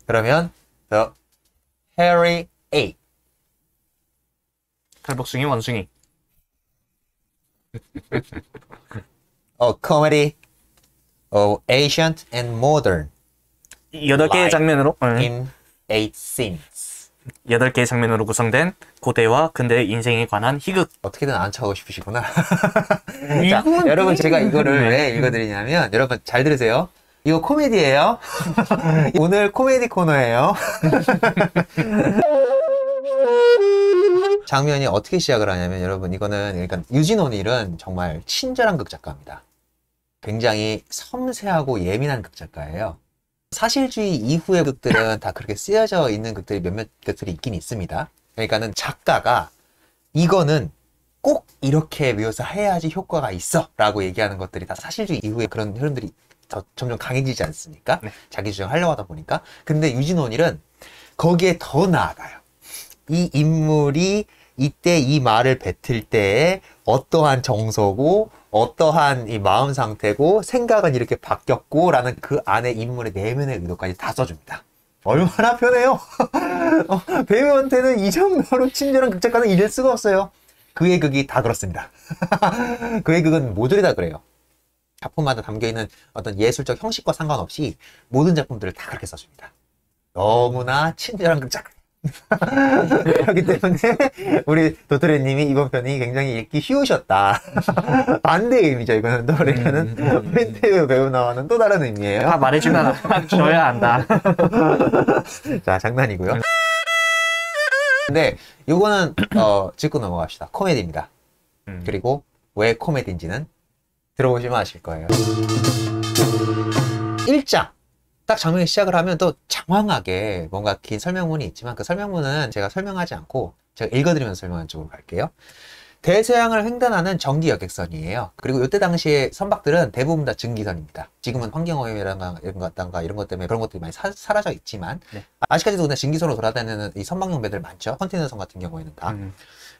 그러면 The Hairy Ape. 칼복숭이 원숭이. A comedy of ancient and modern 8개의 장면으로 in 8 scenes. 8개의 장면으로 구성된 고대와 근대의 인생에 관한 희극. 어떻게든 안 차고 싶으시구나. 자, 여러분 제가 이거를 왜 읽어드리냐면 여러분 잘 들으세요. 이거 코미디예요. 오늘 코미디 코너예요. 장면이 어떻게 시작을 하냐면 여러분 이거는 그러니까 유진 오닐은 정말 친절한 극작가입니다. 굉장히 섬세하고 예민한 극작가예요. 사실주의 이후의 극들은 다 그렇게 쓰여져 있는 극들이 몇몇 극들이 있긴 있습니다. 그러니까는 작가가 이거는 꼭 이렇게 묘사해야지 효과가 있어 라고 얘기하는 것들이 다 사실주의 이후에 그런 흐름들이 점점 강해지지 않습니까? 네. 자기 주장하려고 하다 보니까. 근데 유진 오닐은 거기에 더 나아가요. 이 인물이 이때 이 말을 뱉을 때에 어떠한 정서고 어떠한 이 마음 상태고 생각은 이렇게 바뀌었고 라는 그 안에 인물의 내면의 의도까지 다 써줍니다. 얼마나 편해요. 배우한테는 이 정도로 친절한 극작가는 이럴 수가 없어요. 그의 극이 다 그렇습니다. 그의 극은 모조리 다 그래요. 작품마다 담겨있는 어떤 예술적 형식과 상관없이 모든 작품들을 다 그렇게 써줍니다. 너무나 친절한 극작가. 그렇기 때문에 우리 도토리님이 이번 편이 굉장히 읽기 쉬우셨다. 반대의 의미죠. 이거는 또 그러면은 펜테우 배우 나와는 또 다른 의미예요. 다 말해주면 줘야 한다. 자, 장난이고요. 근데 이거는 짚고 넘어갑시다. 코미디입니다. 그리고 왜 코미디인지는 들어보시면 아실 거예요. 1장 딱 장면이 시작을 하면 또 장황하게 뭔가 긴 설명문이 있지만 그 설명문은 제가 설명하지 않고 제가 읽어드리면서 설명하는 쪽으로 갈게요. 대서양을 횡단하는 정기 여객선이에요. 그리고 이때 당시에 선박들은 대부분 다 증기선입니다. 지금은 환경오염이라든가 이런 것 때문에 그런 것들이 많이 사라져 있지만 네. 아직까지도 그냥 증기선으로 돌아다니는 이 선박용 배들 많죠. 컨테이너선 같은 경우에는 다.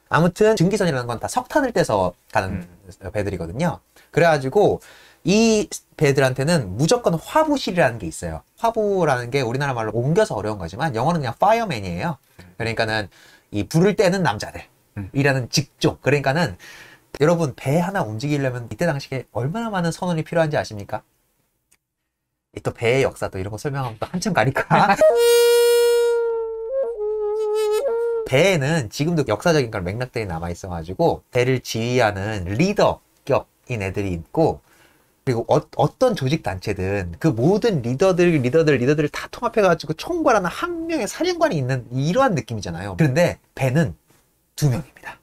아무튼 증기선이라는 건 다 석탄을 떼서 가는 배들이거든요. 그래가지고 이 배들한테는 무조건 화부실이라는 게 있어요. 화부라는 게 우리나라 말로 옮겨서 어려운 거지만 영어는 그냥 fireman이에요. 그러니까는 이 불을 떼는 남자들이라는 직종. 그러니까는 여러분 배 하나 움직이려면 이때 당시에 얼마나 많은 선원이 필요한지 아십니까? 또 배의 역사도 이런 거 설명하면 또 한참 가니까. 배에는 지금도 역사적인 그런 맥락들이 남아있어가지고 배를 지휘하는 리더격인 애들이 있고 그리고 어떤 조직 단체든 그 모든 리더들을 다 통합해가지고 총괄하는 한 명의 사령관이 있는 이러한 느낌이잖아요. 그런데 배는 2명입니다.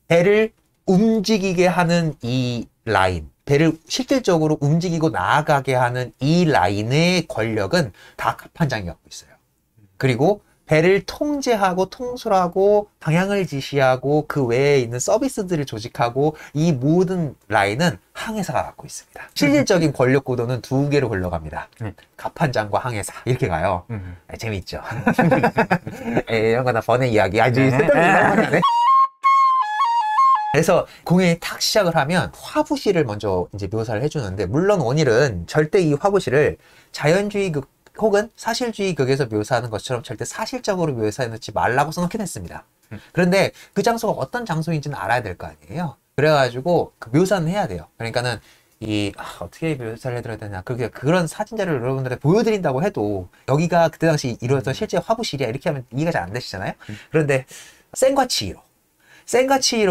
배를 움직이게 하는 이 라인, 배를 실질적으로 움직이고 나아가게 하는 이 라인의 권력은 다 갑판장이 갖고 있어요. 그리고 배를 통제하고 통솔하고 방향을 지시하고 그 외에 있는 서비스들을 조직하고 이 모든 라인은 항해사가 갖고 있습니다. 실질적인 권력 구도는 2개로 흘러갑니다. 갑판장과 항해사 이렇게 가요. 재미있죠. 이런 거나 번외 이야기 아주 쓸데없는 그래서 공연이 탁 시작을 하면 화부실을 먼저 이제 묘사를 해주는데 물론 오닐은 절대 이 화부실을 자연주의 극 혹은 사실주의 극에서 묘사하는 것처럼 절대 사실적으로 묘사해놓지 말라고 써놓긴 했습니다. 그런데 그 장소가 어떤 장소인지는 알아야 될 거 아니에요. 그래가지고 그 묘사는 해야 돼요. 그러니까는 어떻게 묘사를 해드려야 되냐. 그런 사진 자료를 여러분들한테 보여드린다고 해도 여기가 그때 당시 이루어졌던 실제 화부실이야 이렇게 하면 이해가 잘 안 되시잖아요. 그런데 센과치히로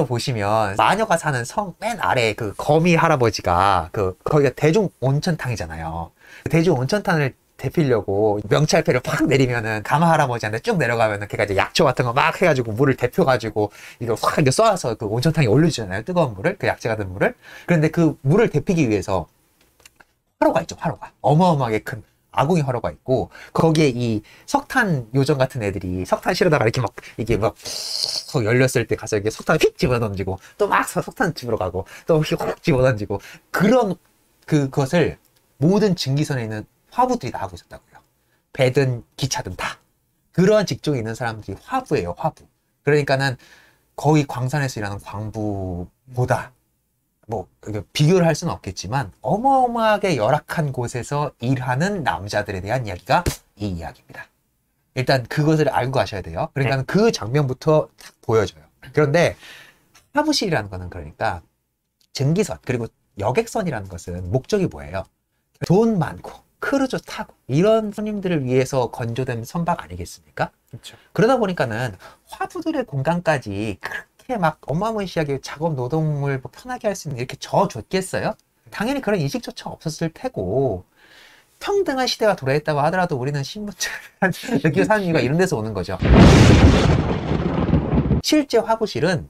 보시면 마녀가 사는 성 맨 아래 그 거미 할아버지가 거기가 대중 온천탕이잖아요. 대중 온천탕을 데피려고 명찰패를 팍 내리면은 가마 할아버지한테 쭉 내려가면은 걔가 이제 약초 같은 거 막 해가지고 물을 데펴가지고 이거 확 이렇게 쏴서 그 온천탕에 올려주잖아요. 뜨거운 물을, 그 약재 같은 물을. 그런데 그 물을 데피기 위해서 화로가 있죠, 화로가. 어마어마하게 큰 아궁이 화로가 있고 거기에 이 석탄 요정 같은 애들이 석탄 실어다가 이렇게 막 열렸을 때 가서 이렇게 석탄을 휙 집어던지고 또 막 석탄 집으러 가고 또 휙 집어던지고 그런 그것을 모든 증기선에 있는 화부들이 다 하고 있었다고요. 배든 기차든 다. 그런 직종에 있는 사람들이 화부예요, 화부. 그러니까는 거의 광산에서 일하는 광부보다 뭐 비교를 할 수는 없겠지만 어마어마하게 열악한 곳에서 일하는 남자들에 대한 이야기가 이 이야기입니다. 일단 그것을 알고 가셔야 돼요. 그러니까 그 장면부터 딱 보여줘요. 그런데 화부실이라는 거는 그러니까 증기선 그리고 여객선이라는 것은 목적이 뭐예요? 돈 많고 크루즈 타고 이런 손님들을 위해서 건조된 선박 아니겠습니까? 그렇죠. 그러다 보니까는 화부들의 공간까지 그렇게 막 어마무시하게 작업 노동을 뭐 편하게 할 수 있는 이렇게 줬겠어요? 당연히 그런 인식조차 없었을 테고 평등한 시대가 돌아있다고 하더라도 우리는 신분증을 느끼고 사는 이유가 이런 데서 오는 거죠. 실제 화부실은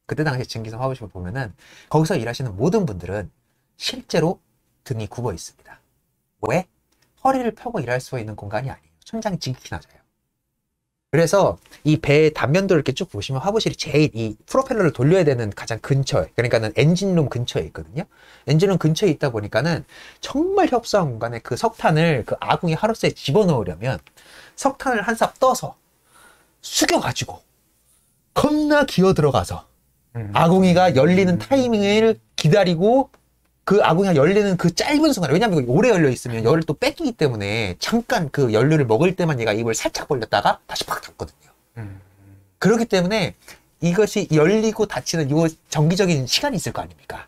그때 당시 증기선 화부실 보면은 거기서 일하시는 모든 분들은 실제로 등이 굽어 있습니다. 왜? 허리를 펴고 일할 수 있는 공간이 아니에요. 천장이 지극히 낮아요. 그래서 이 배의 단면도를 이렇게 쭉 보시면 화부실이 제일 이 프로펠러를 돌려야 되는 가장 근처에, 그러니까는 엔진룸 근처에 있거든요. 엔진룸 근처에 있다 보니까는 정말 협소한 공간에 그 석탄을 그 아궁이 하로스에 집어넣으려면 석탄을 한 삽 떠서 숙여가지고 겁나 기어 들어가서 아궁이가 열리는 타이밍을 기다리고 그 아궁이가 열리는 그 짧은 순간, 왜냐면 이거 오래 열려 있으면 열을 또 뺏기기 때문에 잠깐 그 연료를 먹을 때만 얘가 입을 살짝 벌렸다가 다시 팍 닫거든요. 그렇기 때문에 이것이 열리고 닫히는 요 정기적인 시간이 있을 거 아닙니까?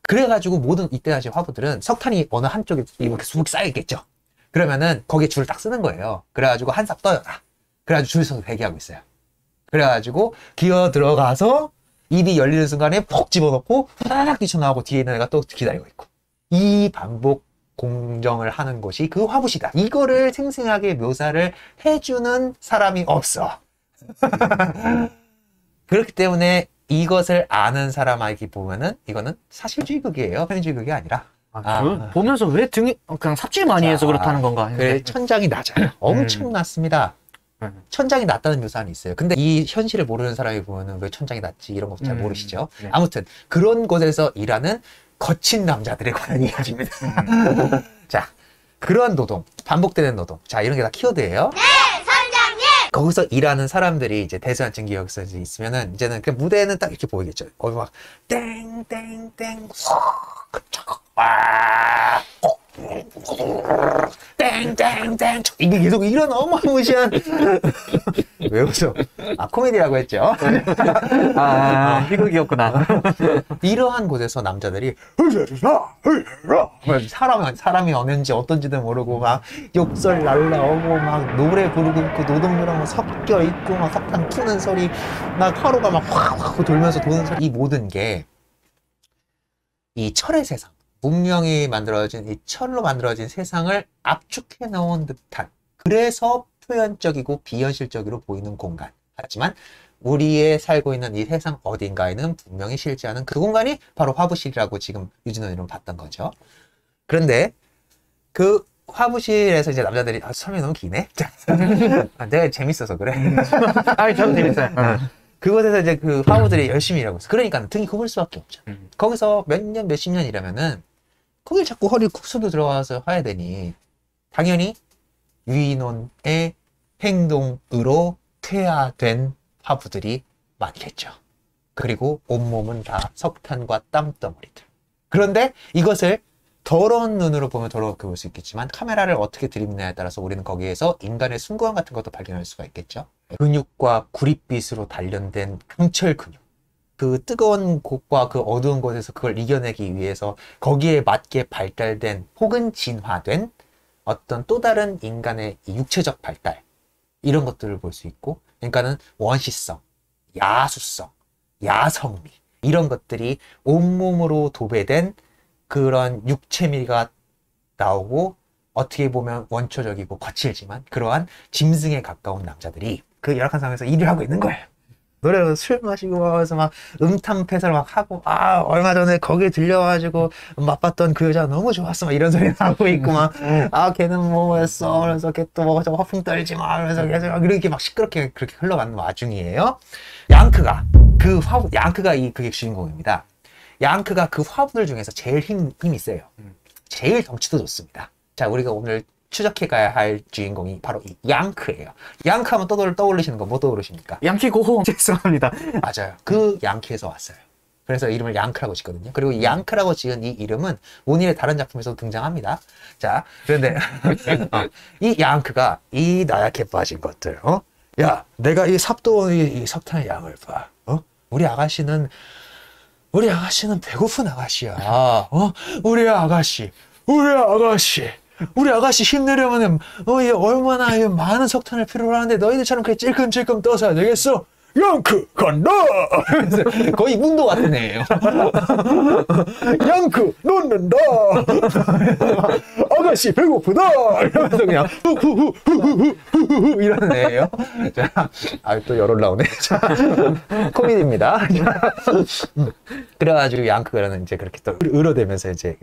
그래가지고 모든 이때 당시 화부들은 석탄이 어느 한쪽에 이렇게 수북 쌓여있겠죠. 그러면은 거기에 줄을 딱 쓰는 거예요. 그래가지고 한 삽 떠여라. 그래가지고 줄 서서 대기하고 있어요. 그래가지고 기어 들어가서 입이 열리는 순간에 푹 집어넣고 후다닥 뛰쳐나오고 뒤에 있는 애가 또 기다리고 있고, 이 반복 공정을 하는 것이 그 화부시다. 이거를 생생하게 묘사를 해주는 사람이 없어. 그렇기 때문에 이것을 아는 사람에게 보면은 이거는 사실주의 극이에요. 편의주의 극이 아니라. 보면서 왜 등이 그냥 삽질 많이 해서 그렇다는 건가? 그래, 천장이 낮아요. 엄청 낮습니다. 천장이 낮다는 묘사는 있어요. 근데 이 현실을 모르는 사람이 보면은 왜 천장이 낮지 이런 거 잘 모르시죠? 네. 아무튼 그런 곳에서 일하는 거친 남자들에 관한 이야기입니다. 자, 그러한 노동, 반복되는 노동. 자, 이런 게 다 키워드예요. 네, 선장님! 거기서 일하는 사람들이 이제 대수한 증기 여기서 이제 있으면은 이제는 그 무대는 딱 이렇게 보이겠죠. 거기 막 땡땡땡 와 땡땡땡 이게 계속 이런 어마무시한 왜 웃어? 코미디라고 했죠. 희극이었구나. 이러한 곳에서 남자들이 사람이 어는지 어떤지도 모르고 막 욕설 날라오고 막 노래 부르고 있고 노동요랑 섞여 있고 막 석탄 푸는 소리 막 화로가 막 확 돌면서 도는 소리, 이 모든 게 이 철의 세상, 문명이 만들어진 이 철로 만들어진 세상을 압축해 놓은 듯한, 그래서 표현적이고 비현실적으로 보이는 공간. 하지만 우리의 살고 있는 이 세상 어딘가에는 분명히 실제하는 그 공간이 바로 화부실이라고 지금 유진원 이름 봤던 거죠. 그런데 그 화부실에서 이제 남자들이 설명이 너무 기네. 내가 재밌어서 그래. 저도 재밌어요. 그곳에서 이제 그 화부들이 열심히 일하고 있어. 그러니까 등이 굽을 수밖에 없죠. 거기서 몇 년, 몇십 년 일하면은 거길 자꾸 허리를 쿡 숙여 들어가서 해야 되니 당연히 유인원의 행동으로 퇴화된 화부들이 많겠죠. 그리고 온몸은 다 석탄과 땀덩어리들. 그런데 이것을 더러운 눈으로 보면 더럽게 볼 수 있겠지만 카메라를 어떻게 들이미냐에 따라서 우리는 거기에서 인간의 숭고함 같은 것도 발견할 수가 있겠죠. 근육과 구릿빛으로 단련된 강철 근육. 그 뜨거운 곳과 그 어두운 곳에서 그걸 이겨내기 위해서 거기에 맞게 발달된 혹은 진화된 어떤 또 다른 인간의 육체적 발달, 이런 것들을 볼 수 있고, 그러니까는 원시성, 야수성, 야성미, 이런 것들이 온몸으로 도배된 그런 육체미가 나오고, 어떻게 보면 원초적이고 거칠지만 그러한 짐승에 가까운 남자들이 그 열악한 상황에서 일을 하고 있는 거예요. 노래로 술 마시고 와서 막 음탕패설 막 하고, 얼마 전에 거기 들려가지고 맛봤던 그 여자 너무 좋았어 막 이런 소리 나고 있고 막 걔는 뭐였어 그래서 걔 또 뭐 화풍 떨지 마 그래서 계속 이렇게 막 시끄럽게 그렇게 흘러가는 와중이에요. 양크가 양크가 이 극의 주인공입니다. 양크가 그 화부들 중에서 제일 힘이 세요. 제일 덩치도 좋습니다. 자, 우리가 오늘 추적해 가야 할 주인공이 바로 이 양크예요. 양크 하면 떠올리시는 거 뭐 떠오르십니까? 양키 고호 죄송합니다. 맞아요. 그 양키에서 왔어요. 그래서 이름을 양크라고 짓거든요. 그리고 이 양크라고 지은 이 이름은 온일의 다른 작품에서도 등장합니다. 자, 그런데 이 양크가 이 나약해 빠진 것들, 야, 내가 이 삽도원 이 석탄의 양을 봐. 우리 아가씨는 배고픈 아가씨야. 우리 아가씨 힘내려면 얘 얼마나 많은 석탄을 필요로 하는데 너희들처럼 그렇게 찔끔찔끔 떠서야 되겠어? 양크 간다! 거의 문도 같은 애예요. 양크 놓는다! 아가씨 배고프다! 이러면서 그냥 후후후후후후후 이러는 애예요. 자, 또 열올 나오네. 자, 코미디입니다. 그래가지고 양크가 이제 그렇게 또 을어대면서 이제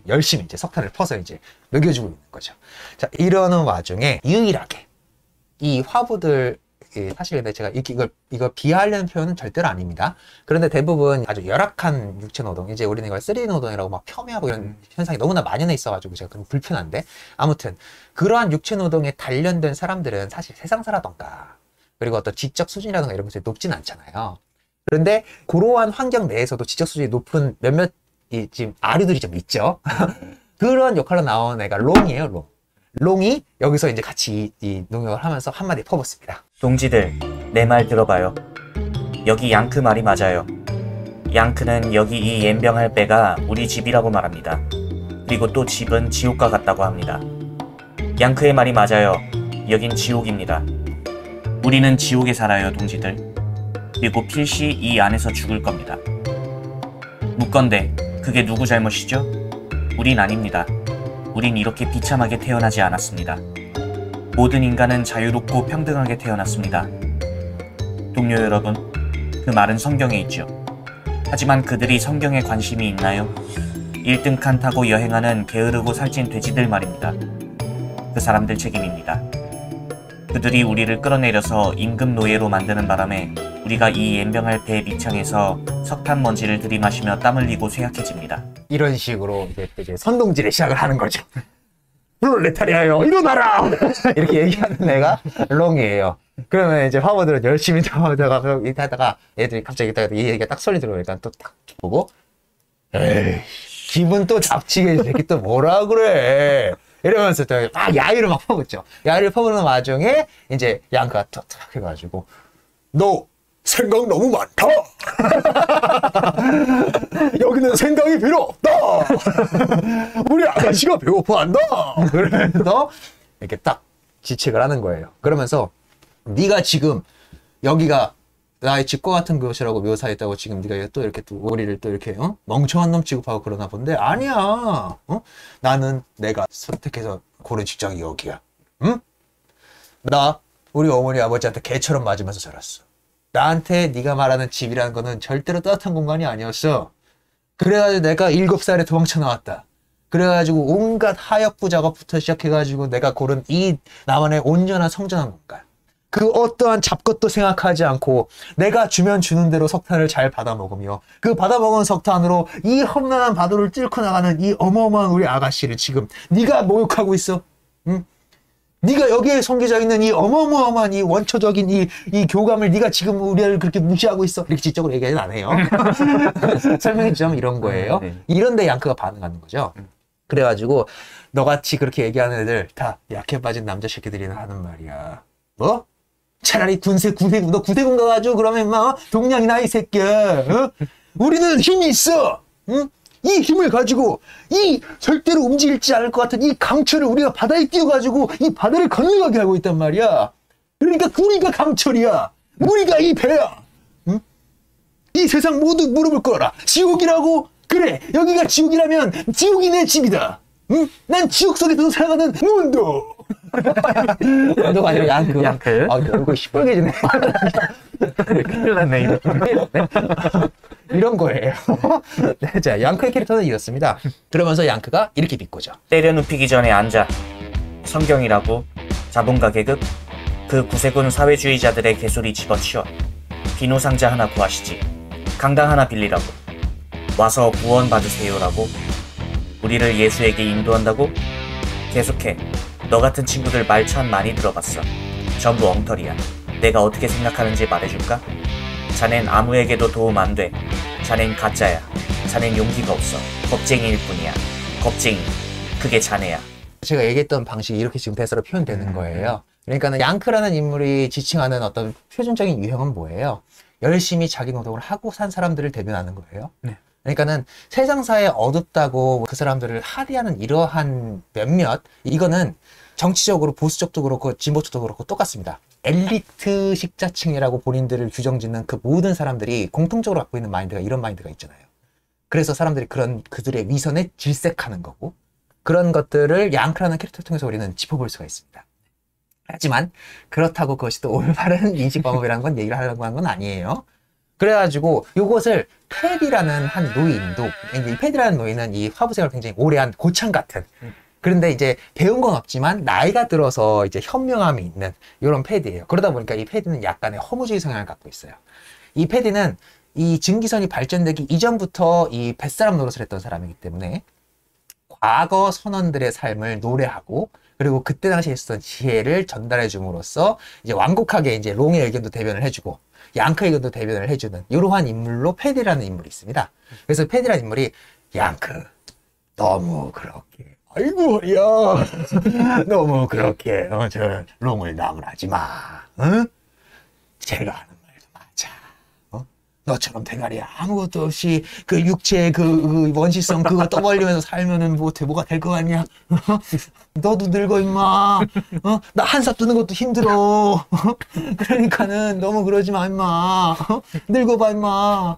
열심히 이제 석탄을 퍼서 이제 먹여주고 있는 거죠. 자, 이러는 와중에 유일하게 이 화부들 사실 근데 제가 이거 비하하려는 표현은 절대로 아닙니다. 그런데 대부분 아주 열악한 육체 노동, 이제 우리는 이걸 3D 노동이라고 막 폄훼하고 이런 현상이 너무나 만연해 있어가지고 제가 그럼 불편한데, 아무튼 그러한 육체 노동에 단련된 사람들은 사실 세상사라던가 그리고 어떤 지적 수준이라던가 이런 것이 높진 않잖아요. 그런데 그러한 환경 내에서도 지적 수준이 높은 몇몇 지금 아류들이 좀 있죠. 그런 역할로 나온 애가 롱이에요, 롱. 롱이 여기서 이제 같이 이 농역을 하면서 한마디 퍼붓습니다. 동지들, 내 말 들어봐요. 여기 양크 말이 맞아요. 양크는 여기 이 옌병할 배가 우리 집이라고 말합니다. 그리고 또 집은 지옥과 같다고 합니다. 양크의 말이 맞아요. 여긴 지옥입니다. 우리는 지옥에 살아요, 동지들. 그리고 필시 이 안에서 죽을 겁니다. 묻건대, 그게 누구 잘못이죠? 우린 아닙니다. 우린 이렇게 비참하게 태어나지 않았습니다. 모든 인간은 자유롭고 평등하게 태어났습니다. 동료 여러분, 그 말은 성경에 있죠. 하지만 그들이 성경에 관심이 있나요? 1등 칸 타고 여행하는 게으르고 살찐 돼지들 말입니다. 그 사람들 책임입니다. 그들이 우리를 끌어내려서 임금 노예로 만드는 바람에 우리가 이 옌병할 배 밑창에서 석탄 먼지를 들이마시며 땀 흘리고 쇠약해집니다. 이런 식으로 이제 선동질의 시작을 하는 거죠. 프롤레타리아요, 일어나라! 이렇게 얘기하는 애가 롱이에요. 그러면 이제 화보들은 열심히 하다가 애들이 갑자기 이 얘기가 딱 소리 들어오니까 또 딱 보고, 에이, 기분 또 잡치게 이 새끼 또 뭐라 그래. 이러면서 또 막 야유를 막 퍼붓죠. 야유를 퍼부는 와중에 이제 양크가 탁 해가지고, 너 생각 너무 많다. 여기는 생각이 필요 없다. 우리 아가씨가 배고파한다. 그러면서 이렇게 딱 지책을 하는 거예요. 그러면서 네가 지금 여기가 나의 집과 같은 곳이라고 묘사했다고 지금 네가 또 이렇게 또 우리를 또 이렇게 멍청한 놈 취급하고 그러나 본데, 아니야. 나는 내가 선택해서 고른 직장이 여기야. 응? 나 우리 어머니 아버지한테 개처럼 맞으면서 자랐어. 나한테 네가 말하는 집이라는 거는 절대로 따뜻한 공간이 아니었어. 그래가지고 내가 7살에 도망쳐 나왔다. 그래가지고 온갖 하역부 작업부터 시작해가지고 내가 고른 이 나만의 온전한 성전한 공간. 그 어떠한 잡것도 생각하지 않고 내가 주면 주는 대로 석탄을 잘 받아먹으며 그 받아먹은 석탄으로 이 험난한 바다를 뚫고 나가는 이 어마어마한 우리 아가씨를 지금 네가 모욕하고 있어. 응? 네가 여기에 섬겨져 있는 이 어마어마한 이 원초적인 이 교감을 네가 지금 우리를 그렇게 무시하고 있어. 이렇게 지적으로 얘기는 안 해요. 설명해 주자면 이런 거예요. 이런데 양크가 반응하는 거죠. 그래가지고 너같이 그렇게 얘기하는 애들 다 약해 빠진 남자 새끼들이 하는 말이야. 뭐? 차라리 너 구세군 가가지고 그러면 막 동량이나 이 새끼야. 우리는 힘이 있어. 응? 이 힘을 가지고 이 절대로 움직이지 않을 것 같은 이 강철을 우리가 바다에 띄워가지고 이 바다를 건너가게 하고 있단 말이야. 그러니까 우리가 강철이야. 우리가 이 배야. 응? 이 세상 모두 무릎을 꿇어라. 지옥이라고? 그래, 여기가 지옥이라면 지옥이 내 집이다. 응? 난 지옥 속에서 살아가는 문도. 문도가 아니라 양크. 아, 얼굴 시뻘개지네. 큰일 났네. 이런 거예요. 네, 자, 양크의 캐릭터는 이렇습니다. 그러면서 양크가 이렇게 비꼬죠. 때려눕히기 전에 앉아. 성경이라고, 자본가 계급, 그 구세군 사회주의자들의 개소리 집어치워. 비누 상자 하나 구하시지. 강당 하나 빌리라고. 와서 구원 받으세요라고. 우리를 예수에게 인도한다고? 계속해. 너 같은 친구들 말 참 많이 들어봤어. 전부 엉터리야. 내가 어떻게 생각하는지 말해줄까? 자넨 아무에게도 도움 안 돼. 자넨 가짜야. 자넨 용기가 없어. 겁쟁이일 뿐이야. 겁쟁이. 그게 자네야. 제가 얘기했던 방식이 이렇게 지금 대사로 표현되는 거예요. 그러니까는 양크라는 인물이 지칭하는 어떤 표준적인 유형은 뭐예요? 열심히 자기 노동을 하고 산 사람들을 대변하는 거예요. 네. 그러니까는 세상사에 어둡다고 그 사람들을 하대하는 이러한 몇몇, 이거는 정치적으로 보수적도 그렇고 진보적도 그렇고 똑같습니다. 엘리트 식자층이라고 본인들을 규정짓는 그 모든 사람들이 공통적으로 갖고 있는 마인드가 이런 마인드가 있잖아요. 그래서 사람들이 그들의 위선에 질색하는 거고, 그런 것들을 양크라는 캐릭터를 통해서 우리는 짚어볼 수가 있습니다. 하지만 그렇다고 그것이 또 올바른 인식 방법이라는 건 얘기를 하려고 한 건 아니에요. 그래가지고 이것을 패디라는 한 노인도, 이 패디라는 노인은 이 화부생활을 굉장히 오래한 고참 같은, 그런데 이제 배운 건 없지만 나이가 들어서 이제 현명함이 있는 이런 패디예요. 그러다 보니까 이 패디는 약간의 허무주의 성향을 갖고 있어요. 이 패디는 이 증기선이 발전되기 이전부터 이 뱃사람 노릇을 했던 사람이기 때문에 과거 선원들의 삶을 노래하고, 그리고 그때 당시에 있었던 지혜를 전달해 줌으로써 이제 완곡하게 이제 롱의 의견도 대변을 해주고 양크의 의견도 대변을 해주는 이러한 인물로 패디라는 인물이 있습니다. 그래서 패디라는 인물이 양크 너무 그렇게 아이고 야 너무 그렇게 저 롱을 나무라지 마. 응? 제가 하는 말도 맞아. 너처럼 대가리 아무것도 없이 그 육체의 그 원시성 그거 떠벌리면서 살면은 뭐가 될 거 같냐? 너도 늙어 임마. 나 한삽 뜨는 것도 힘들어. 그러니까는 너무 그러지 마 임마. 늙어봐 임마.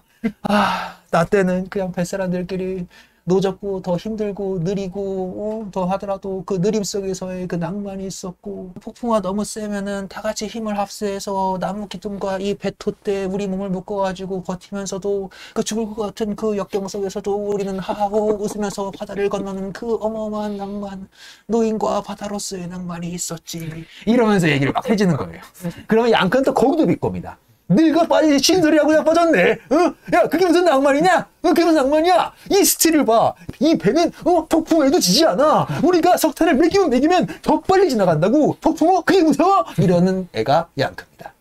나 때는 그냥 뱃사람들끼리 노졌고 더 힘들고 느리고 더 하더라도 그 느림 속에서의 그 낭만이 있었고, 폭풍우가 너무 세면은 다 같이 힘을 합세해서 나무 기둥과 이 배토대 우리 몸을 묶어가지고 버티면서도 그 죽을 것 같은 그 역경 속에서도 우리는 하하호 웃으면서 바다를 건너는 그 어마어마한 낭만, 노인과 바다로서의 낭만이 있었지, 이러면서 얘기를 막 해주는 거예요. 그러면 양크는 또 거기도 비겁니다. 네가 빨리 신소리하고 자빠졌네. 야, 그게 무슨 낭만이냐? 그게 무슨 낭만이야? 이 스틸을 봐. 이 배는 폭풍에도 지지 않아. 우리가 석탄을 매기면 더 빨리 지나간다고. 폭풍어? 그게 무서워? 이러는 애가 양크입니다.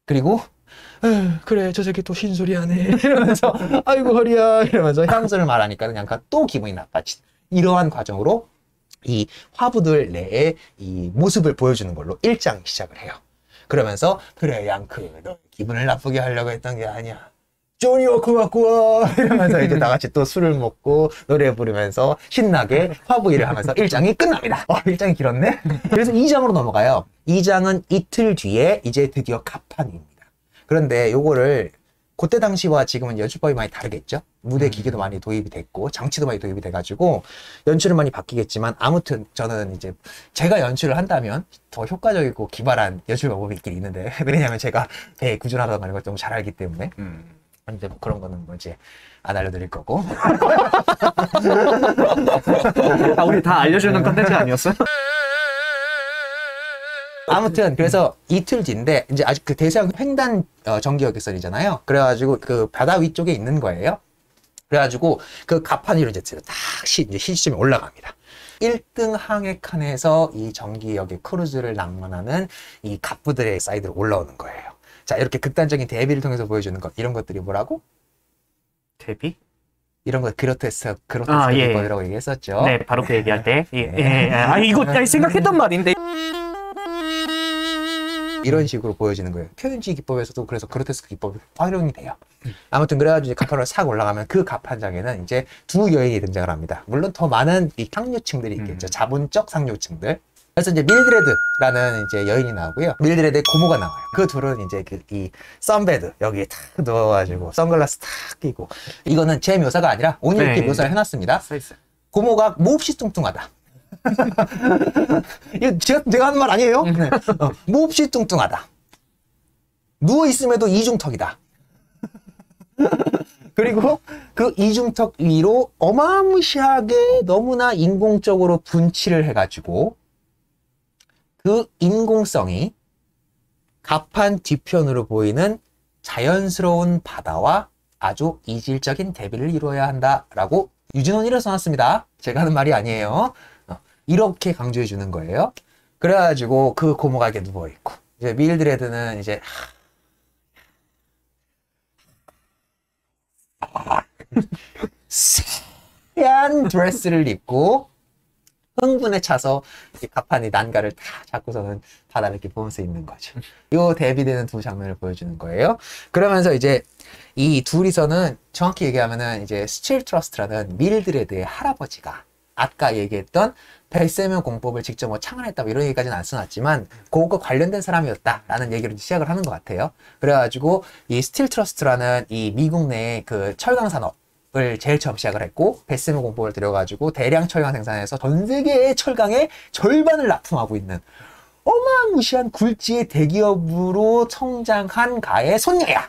그리고 그래, 저 새끼 또 신소리하네. 이러면서 아이고 허리야 이러면서 향수를 말하니까 양크가 또 기분이 나빠지. 이러한 과정으로 이 화부들 내의 이 모습을 보여주는 걸로 1장 시작을 해요. 그러면서 그래 양크 너 기분을 나쁘게 하려고 했던 게 아니야. 조니 워커 갖고 와 이러면서 이제 다 같이 또 술을 먹고 노래 부르면서 신나게 화부일을 하면서 1장이 끝납니다. 1장이 길었네. 그래서 2장으로 넘어가요. 2장은 이틀 뒤에 이제 드디어 갑판입니다. 그런데 요거를 그때 당시와 지금은 연출법이 많이 다르겠죠. 무대 기계도 많이 도입이 됐고 장치도 많이 도입이 돼가지고 연출은 많이 바뀌겠지만, 아무튼 저는 이제 제가 연출을 한다면 더 효과적이고 기발한 연출 방법이 있긴 있는데, 왜냐하면 제가 배 구준하다 말인 걸 너무 잘 알기 때문에. 근데 뭐 그런 거는 뭐 이제 안 알려드릴 거고. 우리 다 알려주는 컨텐츠 아니었어? 아무튼 그래서 이틀 뒤인데 이제 아직 그 대서양 횡단 전기역에선이잖아요. 그래가지고 그 바다 위쪽에 있는 거예요. 그래가지고 그 갑판 위로 이제 딱 이제 시점이 올라갑니다. 1등 항해칸에서 이 전기역의 크루즈를 낭만하는 이 갑부들의 사이드로 올라오는 거예요. 자, 이렇게 극단적인 데뷔를 통해서 보여주는 것, 이런 것들이 뭐라고? 데뷔? 이런 거 그로테스크 예. 기법이라고 얘기했었죠. 네, 바로 그 얘기할 때. 이거 생각했던 말인데. 이런 식으로 보여지는 거예요. 표현지 기법에서도 그래서 그로테스크 기법이 활용이 돼요. 아무튼 그래가지고 이제 갑판으로 싹 올라가면 그 갑판장에는 이제 두 여인이 등장을 합니다. 물론 더 많은 이 상류층들이 있겠죠. 자본적 상류층들. 그래서 이제 밀드레드라는 이제 여인이 나오고요. 밀드레드의 고모가 나와요. 그 둘은 이제 이 선베드 여기에 탁 누워가지고 선글라스 탁 끼고, 이거는 제 묘사가 아니라 오늘 이렇게 묘사를 해놨습니다. 고모가 몹시 뚱뚱하다. 이거 제가 하는 말 아니에요? 네. 몹시 뚱뚱하다. 누워있음에도 이중턱이다. 그리고 그 이중턱 위로 어마무시하게 너무나 인공적으로 분칠을 해가지고 그 인공성이 갑판 뒤편으로 보이는 자연스러운 바다와 아주 이질적인 대비를 이루어야 한다라고 유진원이를 써놨습니다. 제가 하는 말이 아니에요. 이렇게 강조해 주는 거예요. 그래가지고 그 고모가 이렇게 누워있고, 이제 밀드레드는 이제 하얀 드레스를 입고 흥분에 차서 이 가판이 난가를 다 잡고서는 바다를 이렇게 보면서 있는 거죠. 요 대비되는 두 장면을 보여주는 거예요. 그러면서 이제 이 둘이서는 정확히 얘기하면은 이제 스틸 트러스트라는 밀드레드의 할아버지가 아까 얘기했던 벨세면 공법을 직접 뭐 창안했다 뭐 이런 얘기까지는 안 써놨지만 그거 관련된 사람이었다라는 얘기를 시작을 하는 것 같아요. 그래가지고 이 스틸 트러스트라는 이 미국 내 그 철강 산업을 제일 처음 시작을 했고 벨세면 공법을 들여가지고 대량 철강 생산해서 전 세계의 철강의 절반을 납품하고 있는 어마무시한 굴지의 대기업으로 성장한 가의 손녀야.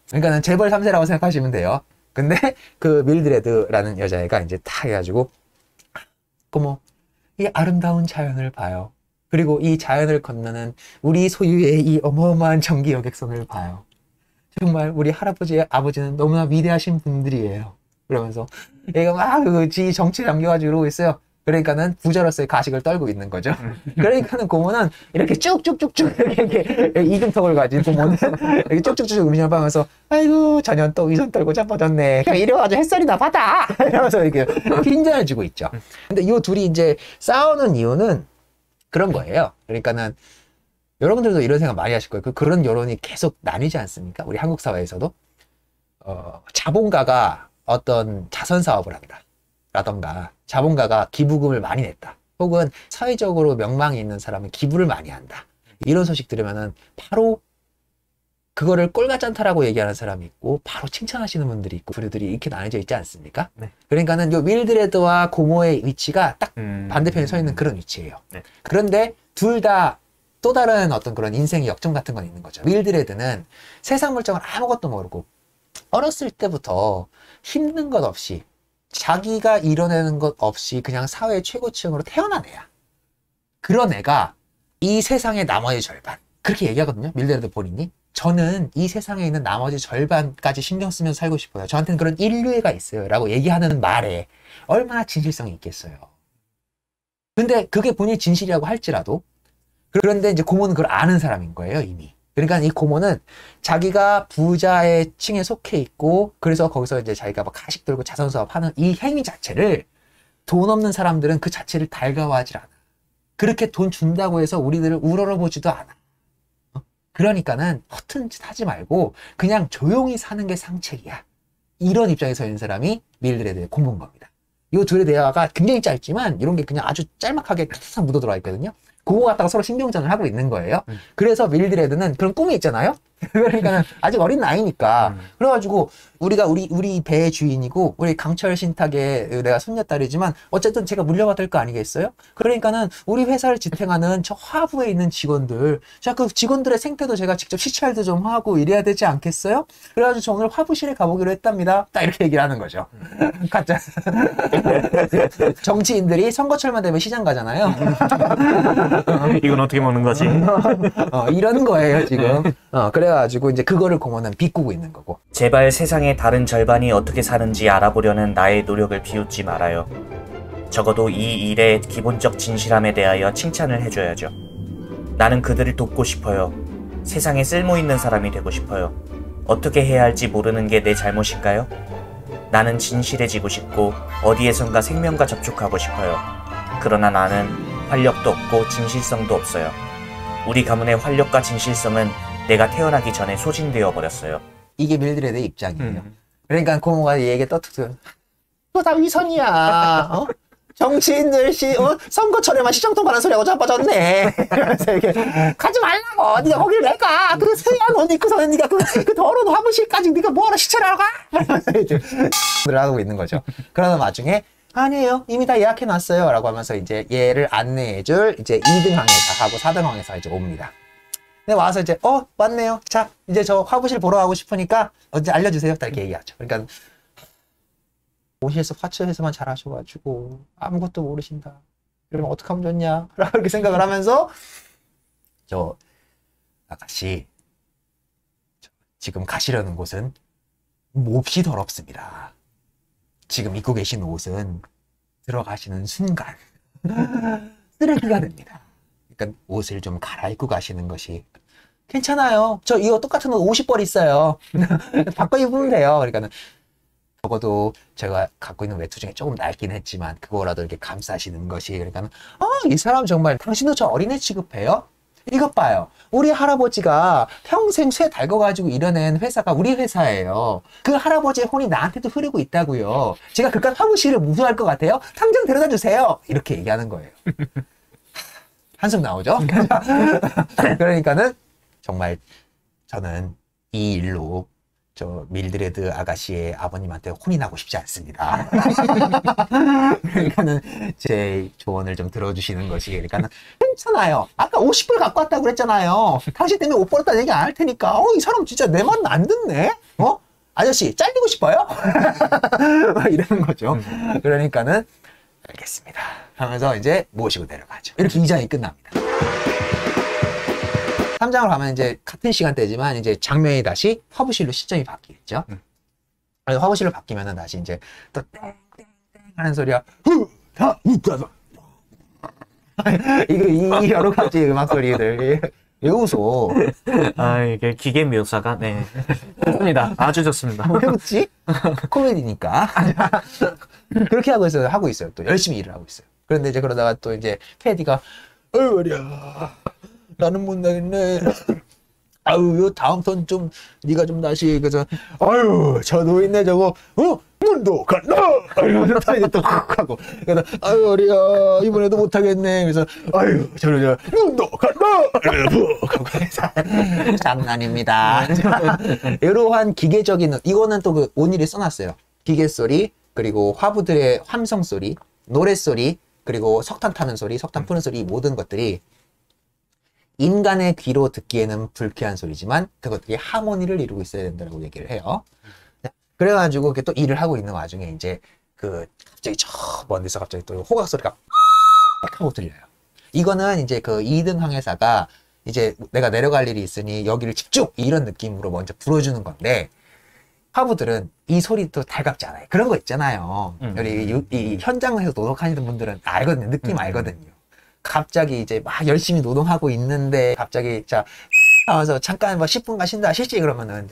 그러니까는 재벌 3세라고 생각하시면 돼요. 근데 그 밀드레드라는 여자애가 이제 탁 해가지고 어머 이 아름다운 자연을 봐요. 그리고 이 자연을 건너는 우리 소유의 이 어마어마한 전기 여객선을 봐요. 정말 우리 할아버지의 아버지는 너무나 위대하신 분들이에요. 그러면서 얘가 막 지 정치에 잠겨가지고 이러고 있어요. 그러니까는 부자로서의 가식을 떨고 있는 거죠. 그러니까는 고모는 이렇게 쭉쭉쭉쭉 이렇게 이금턱을 가진 고모는 이렇게 쭉쭉쭉 음식을 하면서 아이고 전현 또 위선 떨고 자빠졌네. 그냥 이리 와가지고 햇살이나 받아. 이러면서 이렇게 핀잔을 주고 있죠. 근데 이 둘이 이제 싸우는 이유는 그런 거예요. 그러니까는 여러분들도 이런 생각 많이 하실 거예요. 그런 여론이 계속 나뉘지 않습니까? 우리 한국 사회에서도 자본가가 어떤 자선 사업을 한다. 라던가 자본가가 기부금을 많이 냈다. 혹은 사회적으로 명망이 있는 사람은 기부를 많이 한다. 이런 소식 들으면은 바로 그거를 꼴가짠타라고 얘기하는 사람이 있고 바로 칭찬하시는 분들이 있고 부류들이 이렇게 나눠져 있지 않습니까? 네. 그러니까는 요 밀드레드와 고모의 위치가 딱 반대편에 서 있는 그런 위치예요. 네. 그런데 둘 다 또 다른 어떤 그런 인생의 역정 같은 건 있는 거죠. 밀드레드는 세상 물정을 아무것도 모르고 어렸을 때부터 힘든 것 없이 자기가 이뤄내는 것 없이 그냥 사회 최고층으로 태어난 애야. 그런 애가 이 세상의 나머지 절반 그렇게 얘기하거든요. 밀드레드 본인이. 저는 이 세상에 있는 나머지 절반까지 신경 쓰면서 살고 싶어요. 저한테는 그런 인류애가 있어요. 라고 얘기하는 말에 얼마나 진실성이 있겠어요. 근데 그게 본인이 진실이라고 할지라도 그런데 이제 고모는 그걸 아는 사람인 거예요. 이미. 그러니까 이 고모는 자기가 부자의 층에 속해 있고 그래서 거기서 이제 자기가 막 가식 들고 자선 사업 하는 이 행위 자체를 돈 없는 사람들은 그 자체를 달가워하지 않아. 그렇게 돈 준다고 해서 우리들을 우러러보지도 않아. 그러니까는 허튼 짓 하지 말고 그냥 조용히 사는 게 상책이야. 이런 입장에 서 있는 사람이 밀드레드의 고모인 겁니다. 이 둘의 대화가 굉장히 짧지만 이런 게 그냥 아주 짤막하게 탁탁 묻어 들어와 있거든요. 그거 갖다가 서로 신경전을 하고 있는 거예요. 그래서 밀드레드는 그런 꿈이 있잖아요. 그러니까는 아직 어린 나이니까. 그래가지고 우리 배의 주인이고 우리 강철 신탁의 내가 손녀딸이지만 어쨌든 제가 물려받을 거 아니겠어요? 그러니까는 우리 회사를 지탱하는 저 하부에 있는 직원들, 자 그 직원들의 생태도 제가 직접 시찰도 좀 하고 이래야 되지 않겠어요? 그래가지고 저 오늘 화부실에 가보기로 했답니다. 딱 이렇게 얘기를 하는 거죠. 가짜. 정치인들이 선거철만 되면 시장 가잖아요. 이건 어떻게 먹는 거지? 이런 거예요 지금. 그래가지고 이제 그거를 고모는 비꾸고 있는 거고. 제발 세상의 다른 절반이 어떻게 사는지 알아보려는 나의 노력을 비웃지 말아요. 적어도 이 일의 기본적 진실함에 대하여 칭찬을 해줘야죠. 나는 그들을 돕고 싶어요. 세상에 쓸모있는 사람이 되고 싶어요. 어떻게 해야 할지 모르는 게 내 잘못일까요? 나는 진실해지고 싶고 어디에선가 생명과 접촉하고 싶어요. 그러나 나는 활력도 없고 진실성도 없어요. 우리 가문의 활력과 진실성은 내가 태어나기 전에 소진되어 버렸어요. 이게 밀드레드의 입장이에요. 그러니까 고모가 이 얘기에 떠투 너 다 위선이야. 정치인들 선거철에만 시정통 받는 소리하고 자빠졌네. 그래서 이렇게 가지 말라고. 네가 거기를 왜 가? 그 서양 옷 입고서는 네가 그 더러운 화무실까지 네가 뭐하러 시찰하러 가? 이렇게 하고 있는 거죠. 그러다 나중에 아니에요. 이미 다 예약해놨어요. 라고 하면서 이제 얘를 안내해줄 이제 2등 항해사하고 4등 항해사 이제 옵니다. 근데 와서 이제 왔네요. 자 이제 저 화부실 보러 가고 싶으니까 언제 알려주세요. 딱 이렇게 얘기하죠. 그러니까 오실에서 화처에서만 잘하셔가지고 아무것도 모르신다. 이러면 어떡하면 좋냐? 라고 이렇게 생각을 하면서 저 아가씨 지금 가시려는 곳은 몹시 더럽습니다. 지금 입고 계신 옷은 들어가시는 순간 쓰레기가 됩니다. 그러니까 옷을 좀 갈아입고 가시는 것이 괜찮아요. 저 이거 똑같은 옷 50벌 있어요. 바꿔 입으면 돼요. 그러니까는 적어도 제가 갖고 있는 외투 중에 조금 낡긴 했지만 그거라도 이렇게 감싸시는 것이 그러니까 이 사람 정말 당신도 저 어린애 취급해요? 이것 봐요. 우리 할아버지가 평생 쇠 달궈가지고 일어낸 회사가 우리 회사예요. 그 할아버지의 혼이 나한테도 흐르고 있다고요. 제가 그깟 화무실을 무서워할 것 같아요? 당장 데려다 주세요. 이렇게 얘기하는 거예요. 한숨 나오죠? 그러니까는 정말 저는 이 일로 저 밀드레드 아가씨의 아버님한테 혼이 나고 싶지 않습니다. 그러니까는 제 조언을 좀 들어주시는 것이 그러니까는 괜찮아요. 아까 50불 갖고 왔다고 그랬잖아요. 당신 때문에 옷 벌었다는 얘기 안 할 테니까. 이 사람 진짜 내 말은 안 듣네. 아저씨 잘리고 싶어요? 이러는 거죠. 그러니까는 알겠습니다 하면서 이제 모시고 내려가죠. 이렇게 2장이 끝납니다. 3장을 가면 이제 같은 시간대지만 이제 장면이 다시 화부실로 시점이 바뀌겠죠. 그래서 화부실로 바뀌면은 다시 이제 또 땡땡땡 하는 소리가 이 여러 가지 음악 소리들 왜 웃어? 이게 기계 묘사가 네 좋습니다. 아주 좋습니다. 왜 웃지? 코미디니까. 그렇게 하고 있어요. 또 열심히 일을 하고 있어요. 그런데 이제 그러다가 또 이제 패디가 말이야. 나는 못 나겠네. 아유, 다음 턴 좀, 네가 좀 다시, 아유, 저 노인네 저거, 문도 간다! 이러면서 이제 또 하고. 그래서, 아유, 어리야, 이번에도 못하겠네. 그래서, 아유, 문도 간다! 이러면서 장난입니다. 이러한 기계적인, 이거는 또 그 온일이 써놨어요. 기계 소리, 그리고 화부들의 함성 소리, 노래 소리, 그리고 석탄 타는 소리, 석탄 푸는 소리, 이 모든 것들이 인간의 귀로 듣기에는 불쾌한 소리지만 그것들이 하모니를 이루고 있어야 된다고 얘기를 해요. 그래가지고 또 일을 하고 있는 와중에 이제 갑자기 저 먼데서 갑자기 또 호각 소리가 하고 들려요. 이거는 이제 그 2등 항해사가 이제 내가 내려갈 일이 있으니 여기를 집중! 이런 느낌으로 먼저 불어주는 건데 화부들은 이 소리도 달갑지 않아요. 그런 거 있잖아요. 우리 이 현장에서 노동하시는 분들은 알거든요. 느낌 알거든요. 갑자기 이제 막 열심히 노동하고 있는데 갑자기 자 하면서 잠깐 뭐 10분간 쉰다 쉬지 그러면은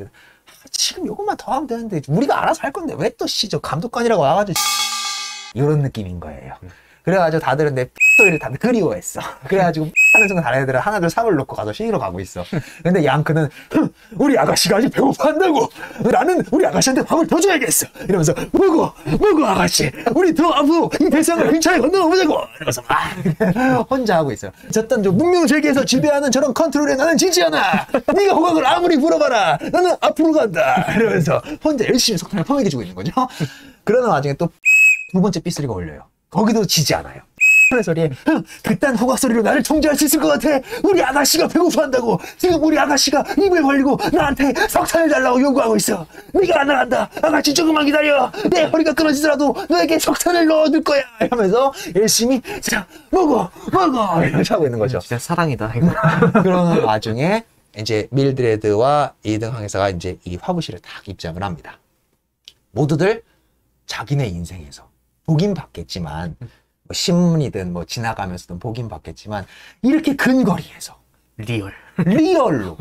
지금 요것만 더 하면 되는데 우리가 알아서 할 건데 왜 또 저 감독관이라고 와가지고 이런 느낌인 거예요. 그래가지고 다들은 내 소리를 다들 그리워했어. 그래가지고 하는 순간 다른 애들은 하나둘 삽을 놓고 가서 쉬러 가고 있어. 근데 양크는 우리 아가씨가 아직 배고파한다고. 나는 우리 아가씨한테 밥을 더 줘야겠어. 이러면서 먹어 아가씨. 우리 더 앞으로 이 대상을 힘차게 건너보자고. 이러면서 막 혼자 하고 있어요. 저딴 저 문명세계에서 지배하는 저런 컨트롤에 나는 지지 않아. 네가 호각을 아무리 불어봐라. 나는 앞으로 간다. 이러면서 혼자 열심히 석탄을 퍼먹여주고 있는 거죠. 그러는 와중에 또 두 번째 삐소리가 울려요. 거기도 지지 않아요. 소리에 그딴 호각 소리로 나를 통제할 수 있을 것 같아. 우리 아가씨가 배고파한다고. 지금 우리 아가씨가 입을 벌리고 나한테 석탄을 달라고 요구하고 있어. 네가 안 나간다. 아가씨 조금만 기다려. 내 허리가 끊어지더라도 너에게 석탄을 넣어둘 거야. 이러면서 열심히 자 먹어 이렇게 하고 있는 거죠. 진짜 사랑이다 이거. 그러는 와중에 이제 밀드레드와 2등 항해사가 이제 이 화부실에 딱 입장을 합니다. 모두들 자기네 인생에서 보긴 받겠지만 뭐 신문이든 뭐 지나가면서든 보긴 받겠지만 이렇게 근거리에서 리얼로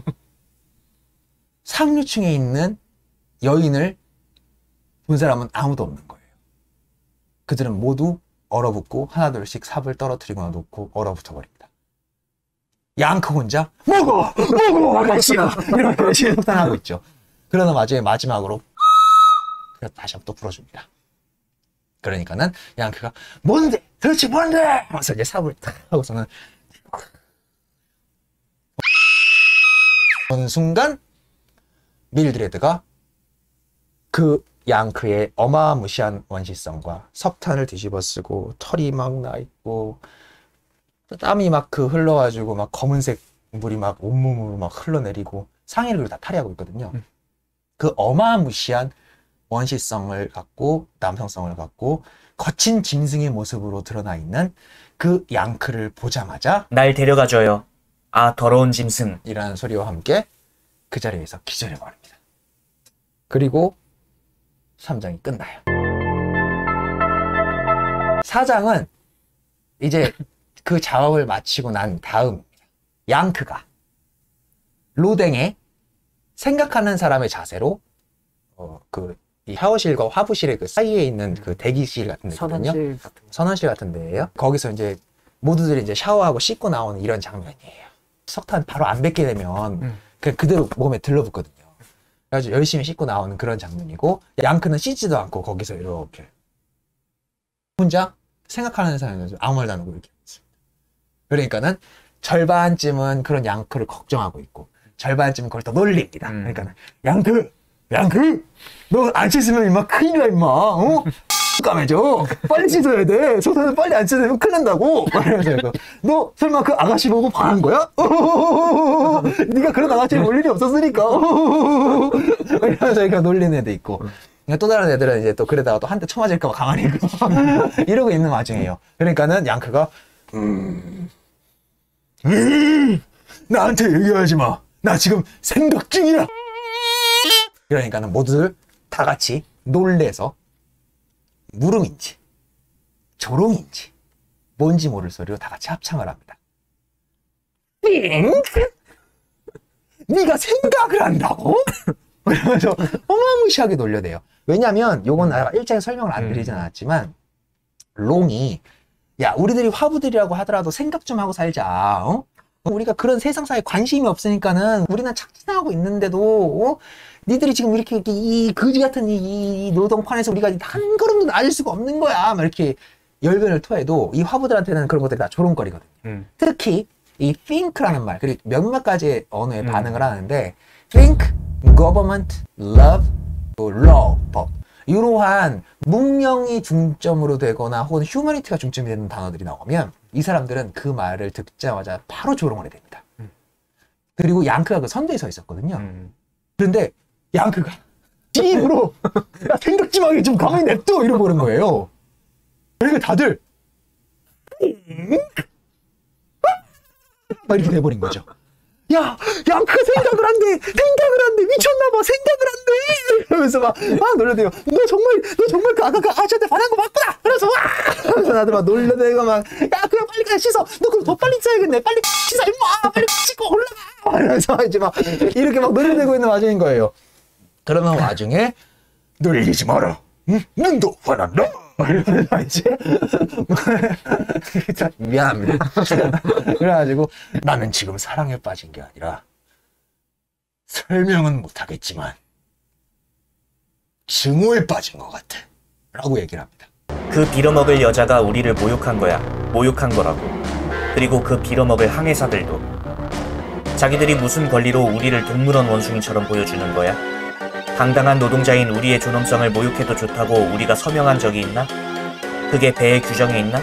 상류층에 있는 여인을 본 사람은 아무도 없는 거예요. 그들은 모두 얼어붙고 하나둘씩 삽을 떨어뜨리거나 놓고 얼어붙어 버립니다. 양크 혼자 먹어 아가씨야 이렇게 열심히 속탄하고 있죠. 그러다 마지막으로 다시 한번 또 불어줍니다. 그러니까는 양크가 뭔데? 도대체 뭔데? 하면서 이제 삽을 탁 하고서는 어느 순간 밀드레드가 그 양크의 어마무시한 원시성과 석탄을 뒤집어 쓰고 털이 막 나 있고 땀이 막 흘러가지고 막 검은색 물이 막 온몸으로 막 흘러내리고 상의를 다 탈의하고 있거든요. 그 어마무시한 원시성을 갖고 남성성을 갖고 거친 짐승의 모습으로 드러나 있는 그 양크를 보자마자 날 데려가줘요. 아 더러운 짐승. 이라는 소리와 함께 그 자리에서 기절해 버립니다. 그리고 3장이 끝나요. 4장은 이제 그 작업을 마치고 난 다음입니다. 양크가 로댕에 생각하는 사람의 자세로 그 이 샤워실과 화부실의 그 사이에 있는 그 대기실 같은 데거든요. 선원실 같은 거. 선원실 같은 데예요. 거기서 이제 모두들이 이제 샤워하고 씻고 나오는 이런 장면이에요. 석탄 바로 안 뱉게 되면 그냥 그대로 몸에 들러붙거든요. 그래가지고 열심히 씻고 나오는 그런 장면이고, 양크는 씻지도 않고 거기서 이렇게 혼자 생각하는 사람이 아무 말도 안 하고 이렇게 있습니다. 그러니까는 절반쯤은 그런 양크를 걱정하고 있고, 절반쯤은 그걸 또 놀립니다. 그러니까는 양크, 너 안 씻으면 임마 큰일 나 임마. 어? 까매져. 빨리 씻어야 돼. 소사는 빨리 안 씻으면 큰일 난다고. 이러면서 너 설마 그 아가씨 보고 반한 거야? 네가 그런 아가씨를 볼 일이 없었으니까. 이러면서 이렇게 놀리는 애도 있고. 또 다른 애들은 이제 또 그러다가 또 한 대 쳐맞을까봐 가만히 있고 이러고 있는 와중이에요. 그러니까는 양크가 나한테 얘기하지 마. 나 지금 생각 중이야. 그러니까는 모두들 다 같이 놀래서 물음인지 조롱인지 뭔지 모를 소리로 다 같이 합창을 합니다. 띵! 네가 생각을 한다고? 그러면서 어마무시하게 놀려대요. 왜냐면 요건 내가 일장에 설명을 안 드리진 않았지만 롱이 야 우리들이 화부들이라고 하더라도 생각 좀 하고 살자. 어? 우리가 그런 세상사에 관심이 없으니까는 우리는 착진하고 있는데도 니들이 지금 이렇게 이 거지 같은 이 노동판에서 우리가 한 걸음도 나아질 수가 없는 거야. 막 이렇게 열변을 토해도 이 화부들한테는 그런 것들이 다 조롱거리거든요. 특히 이 think라는 말, 그리고 몇몇 가지 언어에 반응을 하는데 think, government, love, law, 법 이러한 문명이 중점으로 되거나 혹은 휴머니티가 중점이 되는 단어들이 나오면 이 사람들은 그 말을 듣자마자 바로 조롱을 해야 됩니다. 그리고 양크가 그 선두에 서 있었거든요. 그런데 양크가 찌입으로 야 생각 좀 하게 좀 가만히 냅둬 이러고 그런 거예요. 그러니까 다들 막 이렇게 돼버린 거죠. 야 양크가 생각을 한대 미쳤나봐 생각을 한대 이러면서 막 놀려대요. 너 정말 그 아까 그 아저씨한테 반한 거 맞구나. 그래서 와 그래서 나들 막 놀려대고 막 야 그냥 빨리 그냥 씻어. 너 그럼 더 빨리 씻어야겠네. 빨리 씻어 임마. 빨리 씻고 올라가. 이러면서 이제 막 이렇게 막 놀려대고 있는 와중인 거예요. 그러면 와중에 놀리지 마라. 응? 눈도 화난다. 이러면서 이제 미안합니다. 그래가지고 나는 지금 사랑에 빠진 게 아니라 설명은 못하겠지만 증오에 빠진 것 같아 라고 얘기를 합니다. 그 빌어먹을 여자가 우리를 모욕한 거야. 모욕한 거라고. 그리고 그 빌어먹을 항해사들도. 자기들이 무슨 권리로 우리를 동물원 원숭이처럼 보여주는 거야? 당당한 노동자인 우리의 존엄성을 모욕해도 좋다고 우리가 서명한 적이 있나? 그게 배의 규정에 있나?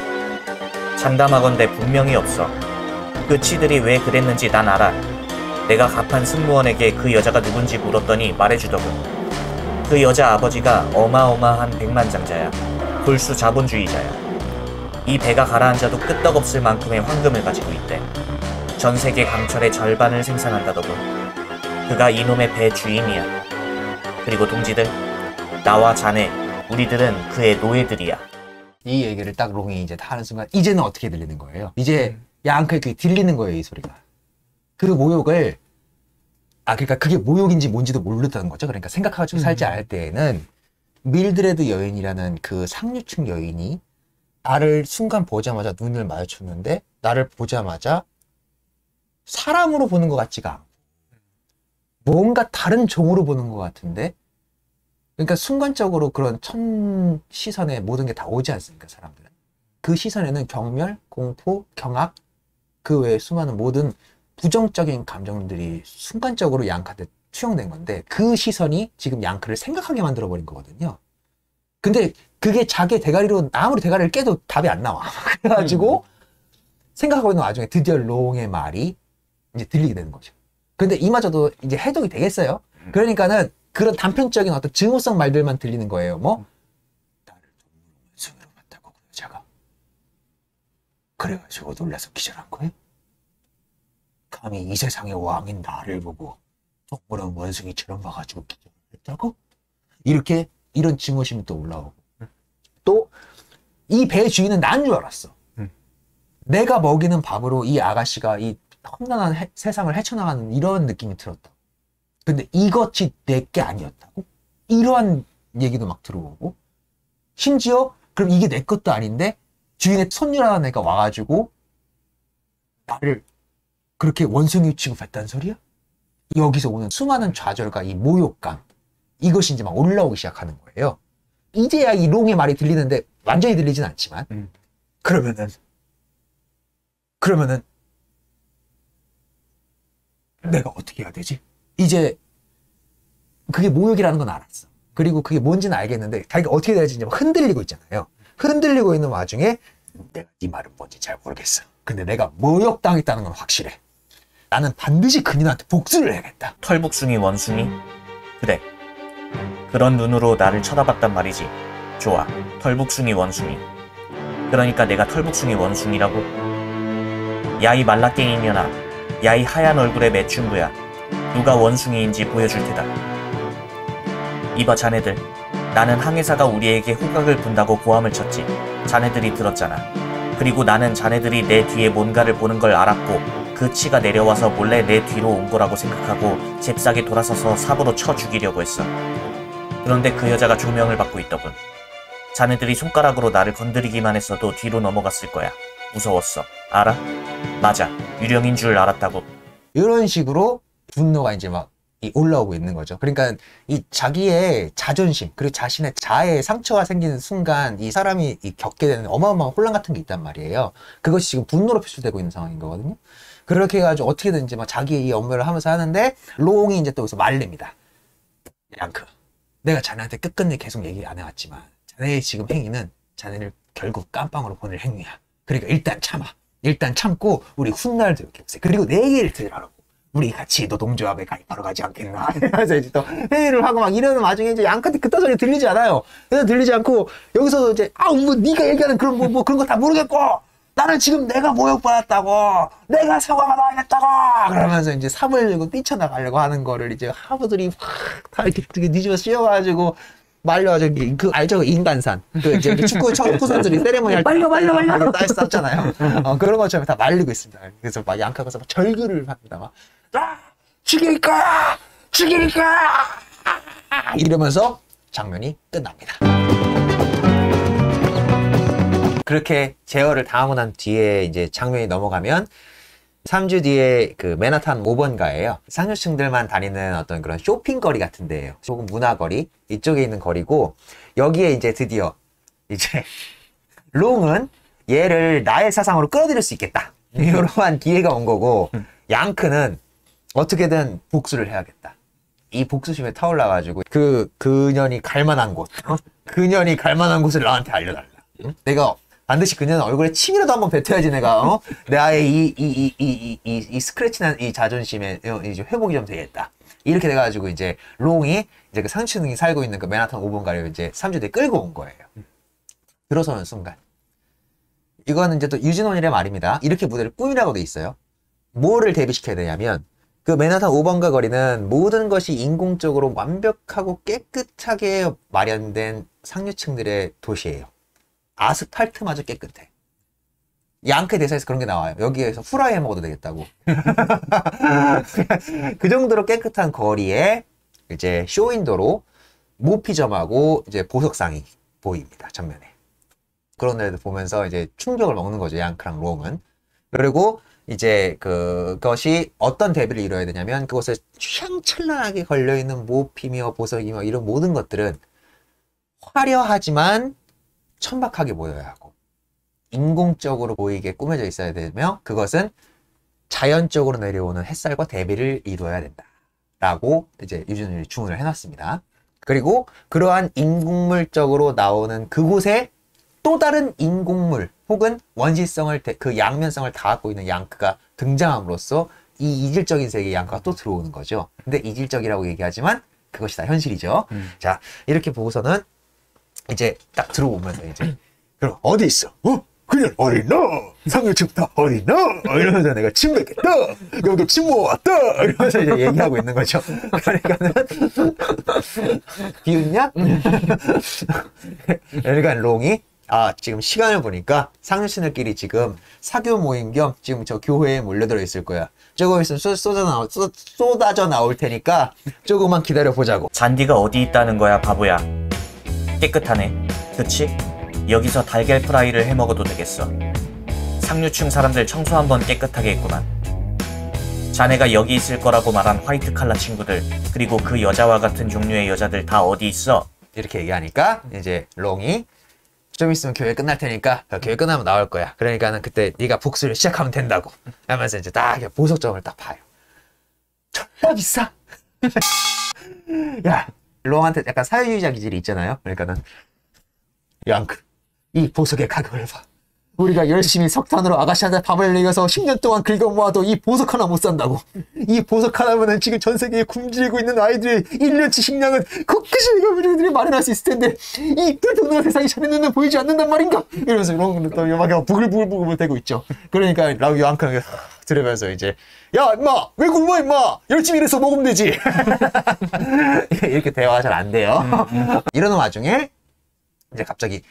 장담하건대 분명히 없어. 그 치들이 왜 그랬는지 난 알아. 내가 갑한 승무원에게 그 여자가 누군지 물었더니 말해주더군. 그 여자 아버지가 어마어마한 백만장자야. 골수 자본주의자야. 이 배가 가라앉아도 끄떡없을 만큼의 황금을 가지고 있대. 전 세계 강철의 절반을 생산한다더군. 그가 이놈의 배 주인이야. 그리고 동지들, 나와 자네, 우리들은 그의 노예들이야. 이 얘기를 딱 롱이 이제 다 하는 순간 이제는 어떻게 들리는 거예요? 이제 양크에 들리는 거예요, 이 소리가. 그 모욕을 그러니까 그게 모욕인지 뭔지도 모르다는 거죠. 그러니까 생각하고 살지 않을 때에는 밀드레드 여인이라는 그 상류층 여인이 나를 순간 보자마자 눈을 마주쳤는데 나를 보자마자 사람으로 보는 것 같지가 않고 뭔가 다른 종으로 보는 것 같은데 그러니까 순간적으로 그런 첫 시선에 모든 게 다 오지 않습니까, 사람들은. 그 시선에는 경멸, 공포, 경악 그 외에 수많은 모든 부정적인 감정들이 순간적으로 양크한테 투영된 건데 그 시선이 지금 양크를 생각하게 만들어버린 거거든요. 근데 그게 자기 대가리로 아무리 대가리를 깨도 답이 안 나와. 그래가지고 생각하고 있는 와중에 드디어 롱의 말이 이제 들리게 되는 거죠. 근데 이마저도 이제 해독이 되겠어요. 그러니까는 그런 단편적인 어떤 증오성 말들만 들리는 거예요. 뭐 나를 동물원숭이로 봤다고 그 여자가 그래가지고 놀라서 기절한 거예요. 감히 이 세상의 왕인 나를 보고 동물원 원숭이처럼 봐가지고 기절했다고? 이렇게 이런 증오심이 또 올라오고 또 이 배 주인은 난 줄 알았어. 내가 먹이는 밥으로 이 아가씨가 이 험난한 세상을 헤쳐나가는 이런 느낌이 들었다. 근데 이것이 내게 아니었다고? 이러한 얘기도 막 들어오고, 심지어 그럼 이게 내 것도 아닌데 주인의 손녀라는 애가 와가지고 나를 그렇게 원숭이 취급했단 소리야? 여기서 오는 수많은 좌절과 이 모욕감, 이것이 이제 막 올라오기 시작하는 거예요. 이제야 이 롱의 말이 들리는데 완전히 들리진 않지만 그러면은 내가 어떻게 해야 되지? 이제 그게 모욕이라는 건 알았어. 그리고 그게 뭔지는 알겠는데 자기가 어떻게 해야 되지 이제 막 흔들리고 있잖아요. 흔들리고 있는 와중에 내가 네 말은 뭔지 잘 모르겠어. 근데 내가 모욕당했다는 건 확실해. 나는 반드시 그녀한테 복수를 해야겠다. 털복숭이 원숭이? 그래. 그런 눈으로 나를 쳐다봤단 말이지. 좋아. 털복숭이 원숭이. 그러니까 내가 털복숭이 원숭이라고? 야 이 말라깽이년아. 야 이 하얀 얼굴의 매춘부야. 누가 원숭이인지 보여줄 테다. 이봐 자네들. 나는 항해사가 우리에게 호각을 분다고 고함을 쳤지. 자네들이 들었잖아. 그리고 나는 자네들이 내 뒤에 뭔가를 보는 걸 알았고 그 치가 내려와서 몰래 내 뒤로 온 거라고 생각하고 잽싸게 돌아서서 삽으로 쳐 죽이려고 했어. 그런데 그 여자가 조명을 받고 있더군. 자네들이 손가락으로 나를 건드리기만 했어도 뒤로 넘어갔을 거야. 무서웠어. 알아? 맞아. 유령인 줄 알았다고. 이런 식으로 분노가 이제 막 올라오고 있는 거죠. 그러니까 이 자기의 자존심 그리고 자신의 자아에 상처가 생기는 순간 이 사람이 겪게 되는 어마어마한 혼란 같은 게 있단 말이에요. 그것이 지금 분노로 표출되고 있는 상황인 거거든요. 그렇게 해가지고 어떻게든지 막 자기의 이 업무를 하면서 하는데 롱이 이제 또 여기서 말립니다. 양크, 내가 자네한테 끝끝내 계속 얘기 안 해왔지만 자네의 지금 행위는 자네를 결국 깜빵으로 보낼 행위야. 그러니까 일단 참아. 일단 참고 우리 훗날 들여보세요. 그리고 내 얘기를 들으라고. 우리 같이 노동조합에 가입하러 가지 않겠나. 그래서 이제 또 회의를 하고 막 이러는 와중에 이제 양한테 그딴 소리 들리지 않아요. 그래서 들리지 않고 여기서 이제 뭐 네가 얘기하는 그런 뭐 그런 거 다 모르겠고 나는 지금 내가 모욕받았다고 내가 사과가 나야겠다고 그러면서 이제 삽을 들고 뛰쳐나가려고 하는 거를 이제 하부들이 확 다 이렇게 뒤집어 씌워가지고 말려가지고 그 알죠? 인간산 그 이제 축구 선수들이 세레모니 할 때 말려 딸 쌌잖아요. 그런 것처럼 다 말리고 있습니다. 그래서 막 양카가 막 절규를 합니다. 막 죽일 거야! 죽일 거야! 이러면서 장면이 끝납니다. 그렇게 제어를 당하고 난 뒤에 이제 장면이 넘어가면 3주 뒤에 그 맨하탄 5번가예요. 상류층들만 다니는 어떤 그런 쇼핑거리 같은 데예요. 조금 문화거리 이쪽에 있는 거리고 여기에 이제 드디어 이제 롱은 얘를 나의 사상으로 끌어들일 수 있겠다. 이러한 기회가 온 거고 양크는 어떻게든 복수를 해야겠다. 이 복수심에 타올라가지고 그년이 갈만한 곳 그년이 갈만한 곳을 나한테 알려달라. 응? 내가 반드시 그년 얼굴에 침이라도 한번 뱉어야지 내가 나의 이 스크래치난 이 자존심에 이제 회복이 좀 되겠다. 이렇게 돼가지고 이제 롱이 이제 그 상층이 살고 있는 그 맨하탄 5번가를 이제 3주 뒤에 끌고 온 거예요. 들어서는 순간 이거는 이제 또 유진원이의 말입니다. 이렇게 무대를 꾸미라고 돼 있어요. 뭐를 대비시켜야 되냐면 그 맨하탄 5번가 거리는 모든 것이 인공적으로 완벽하고 깨끗하게 마련된 상류층들의 도시예요. 아스팔트마저 깨끗해. 양크 대사에서 그런 게 나와요. 여기에서 후라이 해 먹어도 되겠다고. 그 정도로 깨끗한 거리에 이제 쇼윈도로 모피점하고 이제 보석상이 보입니다. 전면에. 그런 데를 보면서 이제 충격을 먹는 거죠. 양크랑 롱은. 그리고 이제 그것이 어떤 대비를 이뤄야 되냐면 그것에 휘황찬란하게 걸려있는 모피며 보석이며 이런 모든 것들은 화려하지만 천박하게 보여야 하고 인공적으로 보이게 꾸며져 있어야 되며 그것은 자연적으로 내려오는 햇살과 대비를 이루어야 된다 라고 이제 유진원이 주문을 해놨습니다. 그리고 그러한 인공물적으로 나오는 그곳에 또 다른 인공물 혹은 원시성을 그 양면성을 다 갖고 있는 양크가 등장함으로써 이 이질적인 세계의 양크가 또 들어오는 거죠. 근데 이질적이라고 얘기하지만 그것이 다 현실이죠. 자, 이렇게 보고서는 이제 딱 들어오면서 이제 그럼 어디 있어? 그냥 어디 있나? 상류층다 어디 있나? 이러면서 내가 침 뱉겠다. 여기 침 모아왔다. 이러면서 이제 얘기하고 있는 거죠. 그러니까는 비웃냐? 그러니까 롱이 지금 시간을 보니까 상류층들끼리 지금 사교 모임 겸 지금 저 교회에 몰려들어 있을 거야. 조금 있으면 쏟아져 나올 테니까 조금만 기다려 보자고. 잔디가 어디 있다는 거야 바보야. 깨끗하네. 그치? 여기서 달걀 프라이를 해먹어도 되겠어. 상류층 사람들 청소 한번 깨끗하게 했구만. 자네가 여기 있을 거라고 말한 화이트 칼라 친구들, 그리고 그 여자와 같은 종류의 여자들 다 어디 있어? 이렇게 얘기하니까 이제 롱이 좀 있으면 교회 끝날 테니까 교회 끝나면 나올 거야. 그러니까는 그때 네가 복수를 시작하면 된다고 하면서 이제 딱 보석점을 딱 봐요. 존나 비싸. 야, 롱한테 약간 사회주의자 기질이 있잖아요. 그러니까는 양크, 이 보석의 가격을 봐. 우리가 열심히 석탄으로 아가씨한테 밥을 먹여서 10년 동안 긁어 모아도 이 보석 하나 못 산다고. 이 보석 하나면은 지금 전 세계에 굶주리고 있는 아이들의 1년치 식량은 코끝이 우리들이 마련할 수 있을 텐데 이 불평등한 세상이 자네 눈에 보이지 않는단 말인가? 이러면서 또 막 부글부글 대고 있죠. 그러니까 라우 양크가 들으면서 이제 야 임마 왜 굶어 임마 열심히 일해서 먹으면 되지. 이렇게 대화가 잘 안 돼요. 이러는 와중에 이제 갑자기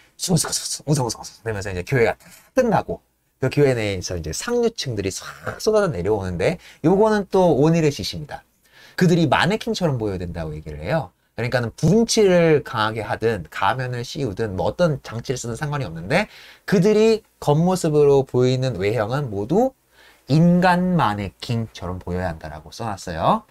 우성우성 되면서 이제 교회가 끝나고 그 교회 내에서 이제 상류층들이 싹 쏟아져 내려오는데 요거는 또 오닐의 지시입니다. 그들이 마네킹처럼 보여야 된다고 얘기를 해요. 그러니까는 분칠을 강하게 하든 가면을 씌우든 뭐 어떤 장치를 쓰든 상관이 없는데 그들이 겉모습으로 보이는 외형은 모두 인간 마네킹처럼 보여야 한다라고 써놨어요.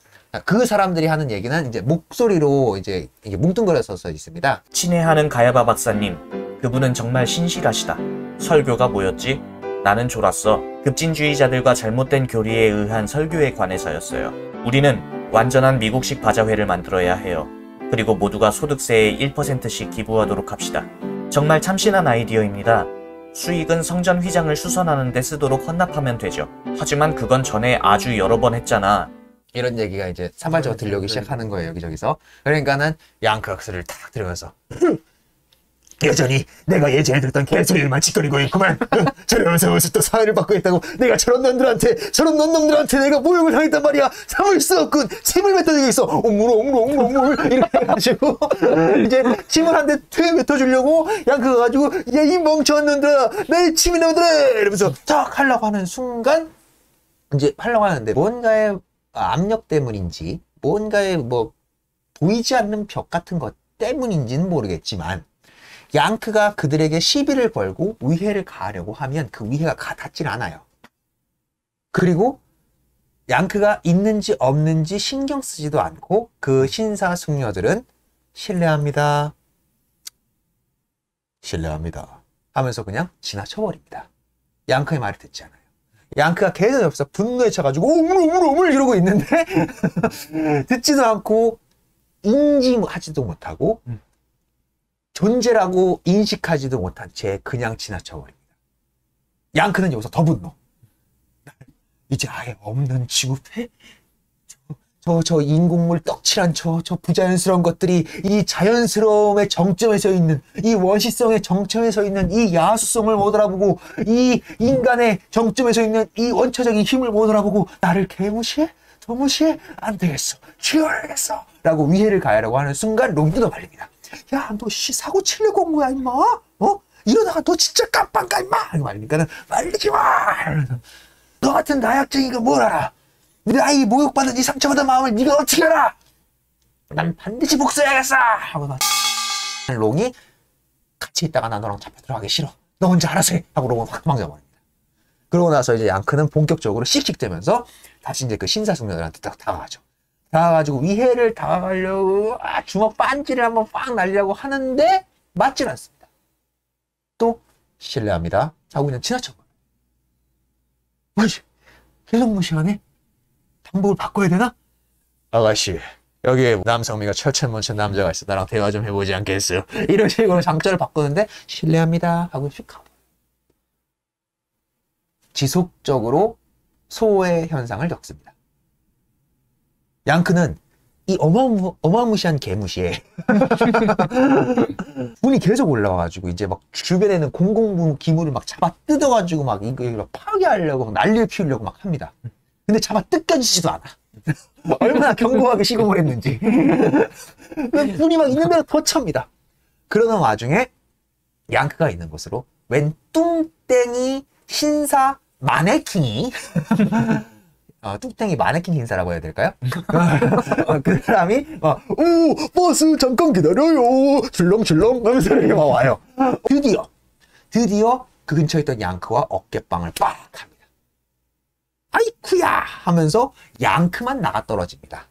그 사람들이 하는 얘기는 이제 목소리로 이제 이게 뭉뚱그려서 써 있습니다. 친애하는 가야바 박사님, 그분은 정말 신실하시다. 설교가 뭐였지? 나는 졸았어. 급진주의자들과 잘못된 교리에 의한 설교에 관해서였어요. 우리는 완전한 미국식 바자회를 만들어야 해요. 그리고 모두가 소득세의 1%씩 기부하도록 합시다. 정말 참신한 아이디어입니다. 수익은 성전 휘장을 수선하는 데 쓰도록 헌납하면 되죠. 하지만 그건 전에 아주 여러 번 했잖아. 이런 얘기가 이제 산발적으로 들려오기 시작하는 거예요, 여기저기서. 그러니까는 양크 악수를 탁 들으면서 여전히 내가 예전에 듣던 개소리들만 짓거리고 있구만. 저러면서 무슨 또 사회를 바꾸고 있다고. 내가 저런 놈들한테 내가 모욕을 당했단 말이야. 참을 수 없군. 침을 뱉어주고 있어. 옹물 이렇게 해가지고 이제 침을 한 대 뱉어주려고 양크가 가지고 야 이 멍청한 놈들아 내 침이 나오더라 이러면서 탁 하려고 하는 순간 이제 하려고 하는데 뭔가의 압력 때문인지 뭔가의 뭐 보이지 않는 벽 같은 것 때문인지는 모르겠지만 양크가 그들에게 시비를 걸고 위해를 가하려고 하면 그 위해가 닿질 않아요. 그리고 양크가 있는지 없는지 신경 쓰지도 않고 그 신사숙녀들은 신뢰합니다 하면서 그냥 지나쳐버립니다. 양크의 말을 듣지 않아요. 양크가 계속 옆에서 분노에 차가지고 오물 이러고 있는데 듣지도 않고 인지하지도 못하고 존재라고 인식하지도 못한 채 그냥 지나쳐버립니다. 양크는 여기서 더 분노. 이제 아예 없는 취급해? 저 인공물 떡칠한 저 부자연스러운 것들이 이 자연스러움의 정점에 서 있는 이 원시성의 정점에 서 있는 이 야수성을 못 알아보고 이 인간의 정점에 서 있는 이 원초적인 힘을 못 알아보고 나를 개무시해? 저 무시해? 안 되겠어. 치워야겠어. 라고 위해를 가하려고 하는 순간 롱이 뜯어발립니다. 야, 너 사고 치려고 온 거야, 임마? 이러다가 너 진짜 깜빵 가, 임마! 이거 말리니까는 말리지 마! 너 같은 나약쟁이가 뭘 알아? 우리 아이 모욕받은 이 상처받은 마음을 네가 어떻게 알아? 난 반드시 복수해야겠어! 하고 롱이 같이 있다가 나 너랑 잡혀 들어가기 싫어. 너 혼자 알아서 해! 하고 롱은 확 도망가버립니다. 그러고 나서 이제 양크는 본격적으로 씩씩대면서 다시 이제 그 신사숙녀들한테 딱 다가가죠. 다가가지고 위해를 당하려고 주먹 반지를 한번 빵 날리려고 하는데 맞질 않습니다. 또 실례합니다 하고 그냥 지나쳐버려요. 뭐지? 계속 무시하네? 방법을 바꿔야 되나? 아가씨 여기에 남성미가 철철문천 남자가 있어. 나랑 대화 좀 해보지 않겠어요? 이런 식으로 장점을 바꾸는데 실례합니다 하고 슉 하고 지속적으로 소외 현상을 겪습니다. 양크는 이 어마무시한 개무시에 분이 계속 올라와가지고 이제 막 주변에는 공공기물을 막 잡아 뜯어가지고 막 이거 파괴하려고 막 난리를 피우려고 막 합니다. 근데 잡아 뜯겨지지도 않아. 얼마나 견고하게 시공을 했는지. 분이 막 있는 대로 더 찹니다. 그러는 와중에 양크가 있는 곳으로 웬 뚱땡이 신사 마네킹이 뚝땡이 마네킹 신사라고 해야 될까요? 그 사람이 오 버스 잠깐 기다려요 출렁출렁 하면서 이렇게 막 와요. 드디어 그 근처에 있던 양크와 어깨빵을 빡 합니다. 아이쿠야 하면서 양크만 나가 떨어집니다.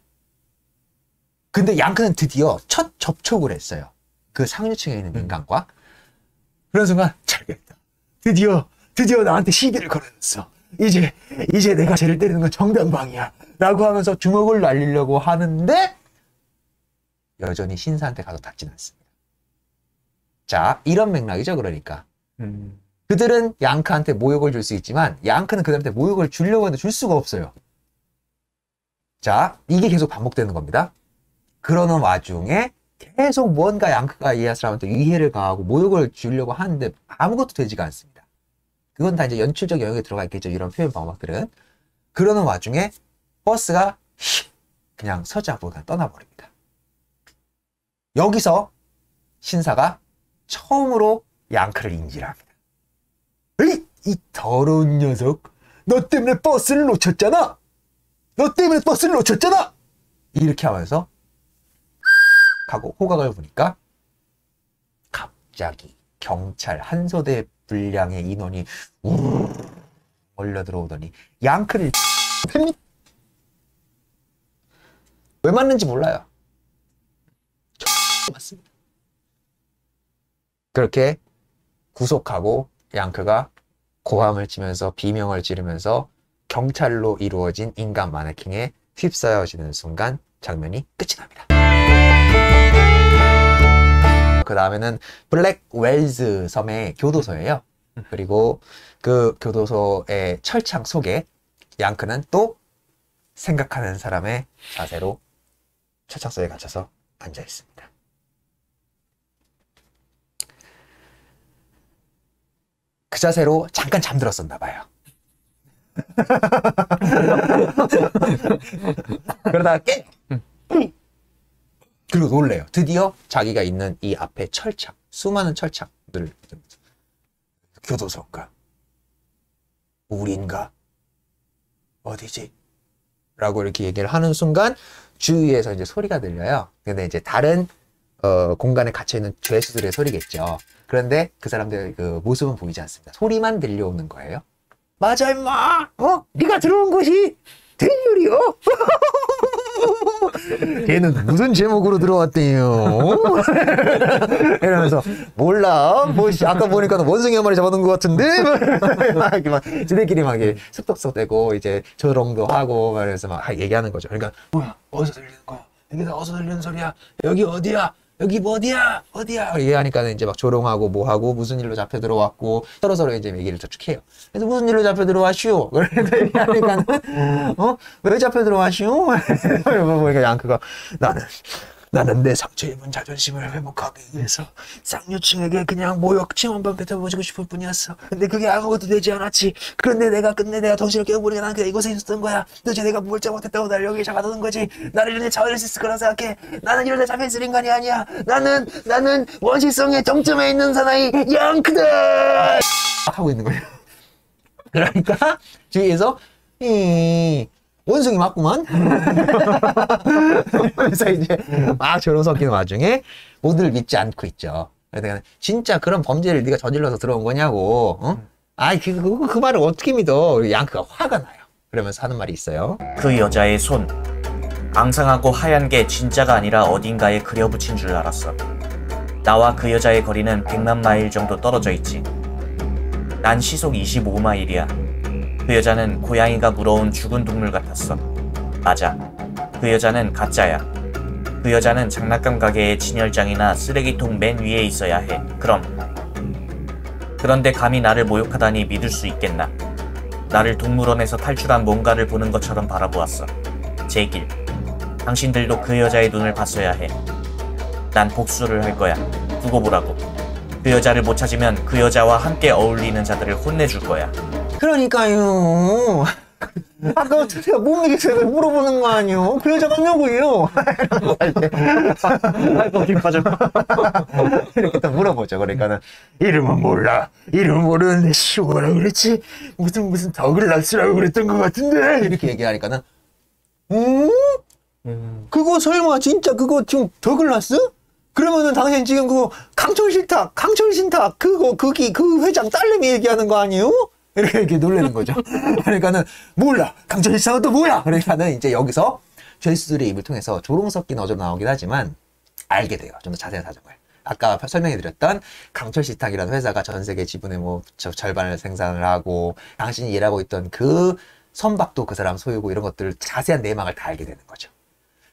근데 양크는 드디어 첫 접촉을 했어요. 그 상류층에 있는 인간과. 그런 순간 잘겠다. 드디어 나한테 시비를 걸어줬어. 이제 내가 쟤를 때리는 건 정당방이야. 라고 하면서 주먹을 날리려고 하는데 여전히 신사한테 가서 닿지는 않습니다. 자, 이런 맥락이죠. 그러니까. 그들은 양크한테 모욕을 줄 수 있지만 양크는 그들한테 모욕을 주려고 해도 줄 수가 없어요. 자, 이게 계속 반복되는 겁니다. 그러는 와중에 계속 뭔가 양크가 이 사람한테 위해를 가하고 모욕을 주려고 하는데 아무것도 되지가 않습니다. 그건 다 이제 연출적 영역에 들어가 있겠죠. 이런 표현 방법들은. 그러는 와중에 버스가 그냥 서지 않고 그냥 떠나버립니다. 여기서 신사가 처음으로 양크를 인지를 합니다. 에이! 이 더러운 녀석! 너 때문에 버스를 놓쳤잖아! 이렇게 하면서 하고 호각을 보니까 갑자기 경찰 한 소대 분량의 인원이 우르르 몰려 들어오더니 양크를 왜 맞는지 몰라요. 맞습니다. 그렇게 구속하고 양크가 고함을 치면서 비명을 지르면서 경찰로 이루어진 인간 마네킹에 휩싸여지는 순간 장면이 끝이 납니다. 그 다음에는 블랙 웰즈 섬의 교도소예요. 그리고 그 교도소의 철창 속에 양크는 또 생각하는 사람의 자세로 철창 속에 갇혀서 앉아 있습니다. 그 자세로 잠깐 잠들었었나 봐요. 그러다가 깨! 그리고 놀래요. 드디어 자기가 있는 이 앞에 철창, 수많은 철창들, 교도소인가? 우리인가? 어디지? 라고 이렇게 얘기를 하는 순간 주위에서 이제 소리가 들려요. 근데 이제 다른 공간에 갇혀있는 죄수들의 소리겠죠. 그런데 그 사람들의 그 모습은 보이지 않습니다. 소리만 들려오는 거예요. 맞아 임마! 네가 들어온 것이 대율이요? 걔는 무슨 제목으로 들어왔대요? 이러면서 몰라. 뭐 아까 보니까 원숭이 한 마리 잡아놓은 것 같은데? 막 지들끼리 막 쑥덕쑥대고 이제 조롱도 하고 그래서 막 얘기하는 거죠. 그러니까 뭐야? 어디서 들리는 거야? 이게 다 어디서 들리는 소리야? 여기 어디야? 여기 뭐 어디야? 얘기하니까 이제 막 조롱하고 뭐하고 무슨 일로 잡혀 들어왔고 서로 이제 얘기를 저축해요. 그래서 무슨 일로 잡혀 들어왔슈? 그래서 얘기하니까는 왜 잡혀 들어왔슈? 그러니까 양크가 나는 내 상처 입은 자존심을 회복하기 위해서 쌍류층에게 그냥 모욕침 한번 뱉어보고 싶을 뿐이었어. 근데 그게 아무것도 되지 않았지. 그런데 내가 정신을 깨워보니까 난 그냥 이곳에 있었던 거야. 도대체 내가 뭘 잘못했다고 날 여기 잡아두는 거지. 나를 이런 데 잡아낼 수 있을 거라 생각해. 나는 이런 데 잡혀있을 인간이 아니야. 나는 원시성의 정점에 있는 사나이 양크다 하고 있는 거예요. 그러니까 주위에서 원숭이 맞구만? 그래서 이제 막 조롱 섞이는 와중에 모두를 믿지 않고 있죠. 그래서 진짜 그런 범죄를 네가 저질러서 들어온 거냐고. 그 말을 어떻게 믿어? 양크가 화가 나요. 그러면서 하는 말이 있어요. 그 여자의 손. 앙상하고 하얀 게 진짜가 아니라 어딘가에 그려붙인 줄 알았어. 나와 그 여자의 거리는 100만 마일 정도 떨어져 있지. 난 시속 25마일이야. 그 여자는 고양이가 물어온 죽은 동물 같았어. 맞아. 그 여자는 가짜야. 그 여자는 장난감 가게의 진열장이나 쓰레기통 맨 위에 있어야 해. 그런데 감히 나를 모욕하다니 믿을 수 있겠나. 나를 동물원에서 탈출한 뭔가를 보는 것처럼 바라보았어. 제길. 당신들도 그 여자의 눈을 봤어야 해. 난 복수를 할 거야. 두고 보라고. 그 여자를 못 찾으면 그 여자와 함께 어울리는 자들을 혼내줄 거야. 그러니까요. 아까부터 제가 못 믿겠어요. 물어보는 거 아니요? 그 여자가 누구예요? 아이고, 기뻐져. 이렇게 또 물어보죠. 그러니까는, 이름은 몰라. 이름 모르는데, 뭐라 그랬지? 무슨 더글라스라고 그랬던 것 같은데? 이렇게 얘기하니까는, 그거 설마 진짜 그거 지금 더글라스? 그러면은 당신 지금 그거 강철신탁, 그 회장 딸내미 얘기하는 거 아니에요? 이렇게 놀라는 거죠. 그러니까는, 몰라! 강철신탁은 또 뭐야! 그러니까는 이제 여기서 죄수들의 입을 통해서 조롱 섞인 어조로 나오긴 하지만, 알게 돼요. 좀 더 자세한 사정을. 아까 설명해드렸던 강철식탁이라는 회사가 전 세계 지분의 뭐 절반을 생산을 하고 당신이 일하고 있던 그 선박도 그 사람 소유고 이런 것들 자세한 내막을 다 알게 되는 거죠.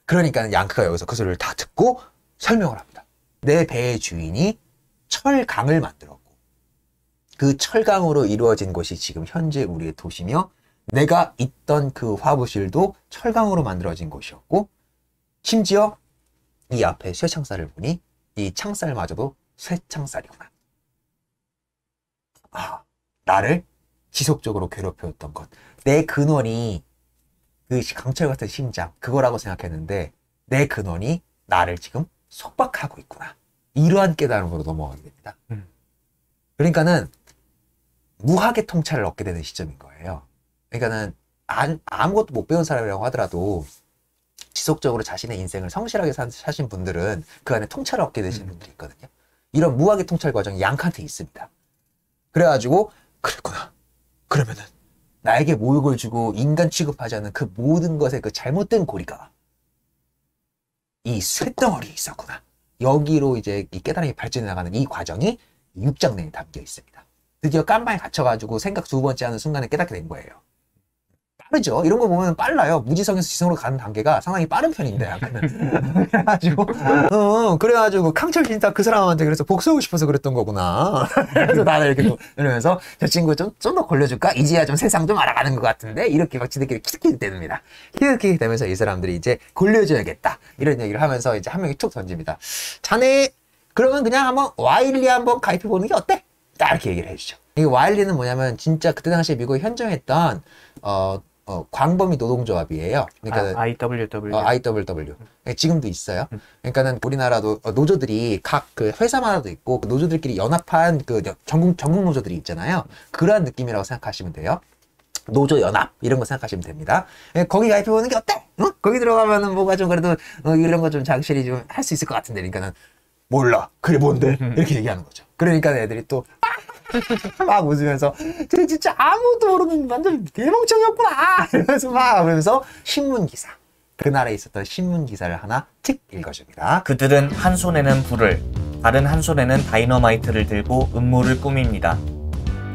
그러니까 양크가 여기서 그 소리를 다 듣고 설명을 합니다. 내 배의 주인이 철강을 만들었고 그 철강으로 이루어진 곳이 지금 현재 우리의 도시며 내가 있던 그 화부실도 철강으로 만들어진 곳이었고 심지어 이 앞에 쇠창살을 보니 이 창살마저도 쇠창살이구나. 아, 나를 지속적으로 괴롭혀왔던 것. 내 근원이 그 강철 같은 심장, 그거라고 생각했는데 내 근원이 나를 지금 속박하고 있구나. 이러한 깨달음으로 넘어가게 됩니다. 그러니까는 무학의 통찰을 얻게 되는 시점인 거예요. 그러니까는 아무것도 못 배운 사람이라고 하더라도 지속적으로 자신의 인생을 성실하게 사신 분들은 그 안에 통찰을 얻게 되시는 분들이 있거든요. 이런 무학의 통찰 과정이 양크한테 있습니다. 그래가지고 그랬구나. 그러면은 나에게 모욕을 주고 인간 취급하지 않는 그 모든 것의 그 잘못된 고리가 이 쇳덩어리에 있었구나. 여기로 이제 이 깨달음이 발전해 나가는 이 과정이 6장 내에 담겨 있습니다. 드디어 깜방에 갇혀가지고 생각 두 번째 하는 순간에 깨닫게 된 거예요. 빠르죠. 이런 거 보면 빨라요. 무지성에서 지성으로 가는 단계가 상당히 빠른 편인데 약간은. 그래가지고 강철진짜 그 사람한테 그래서 복수하고 싶어서 그랬던 거구나. 그래서 나는 이렇게 또 이러면서 저 친구 좀 더 걸려줄까? 이제야 좀 세상 좀 알아가는 것 같은데 이렇게 막 지들끼리 키득키득 대듭니다. 키득키득 되면서 이 사람들이 이제 골려줘야겠다 이런 얘기를 하면서 이제 한 명이 툭 던집니다. 자네 그러면 그냥 한번 와일리 한번 가입해 보는 게 어때? 딱 이렇게 얘기를 해주죠. 이 와일리는 뭐냐면 진짜 그때 당시에 미국에 현정했던 광범위 노동조합이에요. 그러니까 IWW. IWW. 지금도 있어요. 그러니까는 우리나라도 노조들이 각 그 회사마다도 있고 그 노조들끼리 연합한 그 전국 노조들이 있잖아요. 그러한 느낌이라고 생각하시면 돼요. 노조 연합 이런 거 생각하시면 됩니다. 거기 가입해보는 게 어때? 거기 들어가면은 뭐가 좀 그래도 이런 거 좀 장실이 좀 할 수 있을 것 같은데, 그러니까는 몰라. 그게 뭔데? 이렇게 얘기하는 거죠. 그러니까 애들이 또 막 웃으면서 쟤 진짜 아무도 모르는 완전 개멍청이었구나 이러면서 막 하면서 신문기사, 그 나라에 있었던 신문기사를 하나 틱 읽어줍니다. 그들은 한 손에는 불을, 다른 한 손에는 다이너마이트를 들고 음모를 꾸밉니다.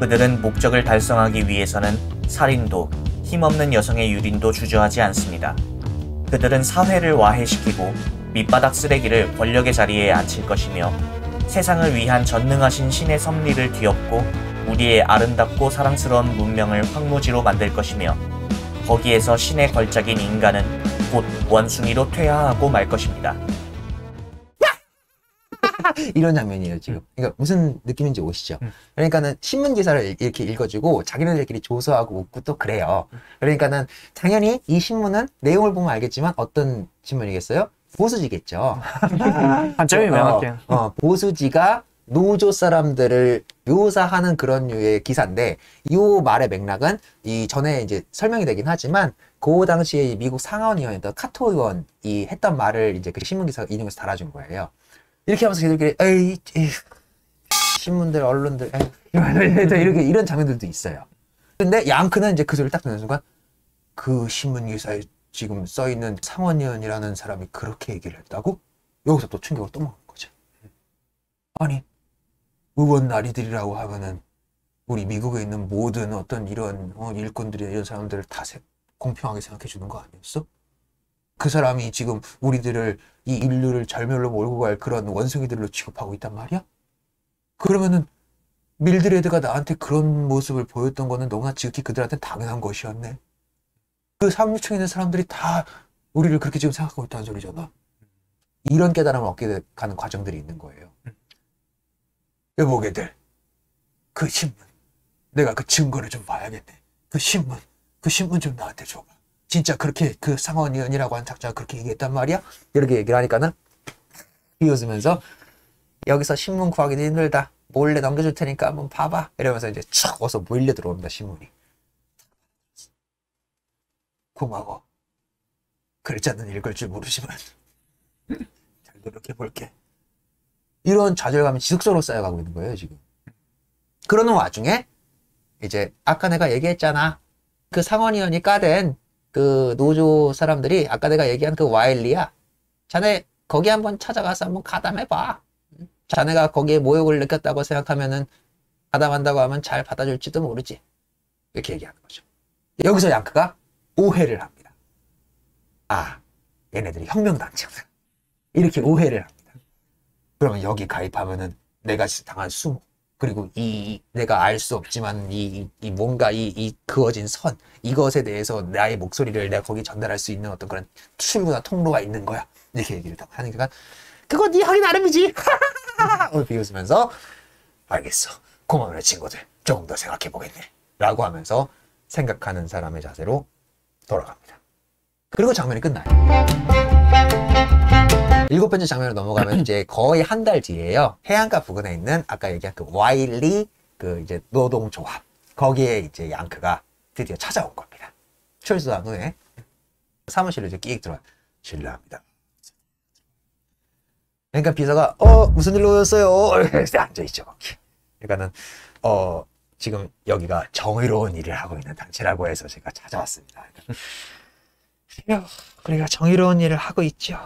그들은 목적을 달성하기 위해서는 살인도, 힘없는 여성의 유린도 주저하지 않습니다. 그들은 사회를 와해시키고 밑바닥 쓰레기를 권력의 자리에 앉힐 것이며 세상을 위한 전능하신 신의 섭리를 뒤엎고 우리의 아름답고 사랑스러운 문명을 황무지로 만들 것이며 거기에서 신의 걸작인 인간은 곧 원숭이로 퇴화하고 말 것입니다. 이런 장면이에요 지금. 그러니까 무슨 느낌인지 오시죠? 그러니까는 신문 기사를 이렇게 읽어주고 자기네들끼리 조소하고 웃고 또 그래요. 그러니까는 당연히 이 신문은 내용을 보면 알겠지만 어떤 신문이겠어요? 보수지겠죠. 한점이 명확해요. 보수지가 노조 사람들을 묘사하는 그런 류의 기사인데, 이 말의 맥락은 이 전에 이제 설명이 되긴 하지만, 그 당시에 미국 상하원 의원이었던 카토 의원이 했던 말을 이제 그 신문 기사가 인용해서 달아준 거예요. 이렇게 하면서 걔들끼리 에이 신문들 언론들 이렇게 이런 장면들도 있어요. 근데 양크는 이제 그 소리를 딱 듣는 순간 그 신문 기사에 지금 써있는 상원의원이라는 사람이 그렇게 얘기를 했다고? 여기서 또 충격을 또 먹는 거죠. 아니 의원 나리들이라고 하면은 우리 미국에 있는 모든 어떤 이런 일꾼들이나 이런 사람들을 다 공평하게 생각해 주는 거 아니었어? 그 사람이 지금 우리들을 이 인류를 절멸로 몰고 갈 그런 원숭이들로 취급하고 있단 말이야? 그러면은 밀드레드가 나한테 그런 모습을 보였던 거는 너무나 지극히 그들한테 당연한 것이었네. 그 상류층에 있는 사람들이 다 우리를 그렇게 지금 생각하고 있다는 소리잖아. 이런 깨달음을 얻게 가는 과정들이 있는 거예요. 여보게들, 그 신문, 내가 그 증거를 좀 봐야겠네. 그 신문, 그 신문 좀 나한테 줘봐. 진짜 그렇게 그 상원의원이라고 하는 작자가 그렇게 얘기했단 말이야? 이렇게 얘기를 하니까는 비웃으면서 여기서 신문 구하기도 힘들다. 몰래 넘겨줄 테니까 한번 봐봐. 이러면서 이제 촥 어서 몰려 들어옵니다, 신문이. 고마워. 글자는 읽을 줄 모르지만 잘 노력해볼게. 이런 좌절감이 지속적으로 쌓여가고 있는 거예요, 지금. 그러는 와중에 이제 아까 내가 얘기했잖아. 그 상원의원이 까댄 그 노조 사람들이 아까 내가 얘기한 그 와일리야. 자네 거기 한번 찾아가서 한번 가담해봐. 자네가 거기에 모욕을 느꼈다고 생각하면은 가담한다고 하면 잘 받아줄지도 모르지. 이렇게 얘기하는 거죠. 여기서 양크가 오해를 합니다. 아, 얘네들이 혁명단체구나. 이렇게 오해를 합니다. 그러면 여기 가입하면은 내가 당한 수모, 그리고 이 내가 알 수 없지만 이 뭔가 이 그어진 선, 이것에 대해서 나의 목소리를 내가 거기 전달할 수 있는 어떤 그런 출구나 통로가 있는 거야. 이렇게 얘기를 하니까 그거 네 하기 나름이지. 비웃으면서 알겠어. 고마워요 친구들. 조금 더 생각해 보겠네. 라고 하면서 생각하는 사람의 자세로 돌아갑니다. 그리고 장면이 끝나요. 7번째 장면으로 넘어가면 이제 거의 한 달 뒤에요. 해안가 부근에 있는 아까 얘기한 그 와일리 그 이제 노동조합. 거기에 이제 양크가 드디어 찾아온 겁니다. 출소한 후에 사무실로 이제 끼익 들어와. 실례합니다. 그러니까 비서가 무슨 일로 오셨어요? 이렇게 앉아있죠 거기. 그러니까는 지금 여기가 정의로운 일을 하고 있는 단체라고 해서 제가 찾아왔습니다. 우리가 정의로운 일을 하고 있죠.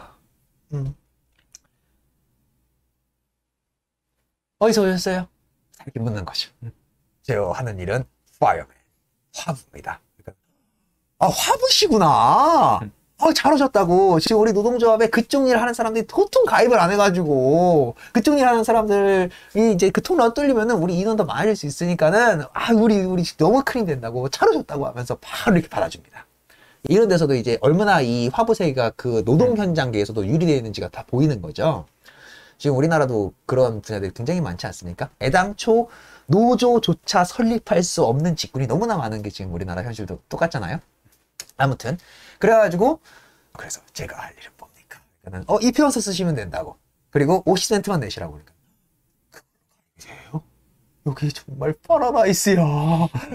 어디서 오셨어요? 이렇게 묻는 거죠. 제가 하는 일은 파이어맨, 화부입니다. 그러니까, 아, 화부시구나. 잘하셨다고. 지금 우리 노동조합에 그쪽 일 하는 사람들이 도통 가입을 안 해가지고, 그쪽 일 하는 사람들이 이제 그 통로 뚫리면은 우리 인원 더 많아질 수 있으니까는, 우리 너무 큰 힘 된다고, 잘하셨다고 하면서 바로 이렇게 받아줍니다. 이런 데서도 이제 얼마나 이 화부세가 그 노동 현장계에서도 유리되어 있는지가 다 보이는 거죠. 지금 우리나라도 그런 분야들이 굉장히 많지 않습니까? 애당초 노조조차 설립할 수 없는 직군이 너무나 많은 게 지금 우리나라 현실도 똑같잖아요. 아무튼 그래가지고 그래서 제가 할 일은 뭡니까? 이 표현서 쓰시면 된다고. 그리고 50센트만 내시라고. 그러니까 그래요? 여기 정말 파라다이스야.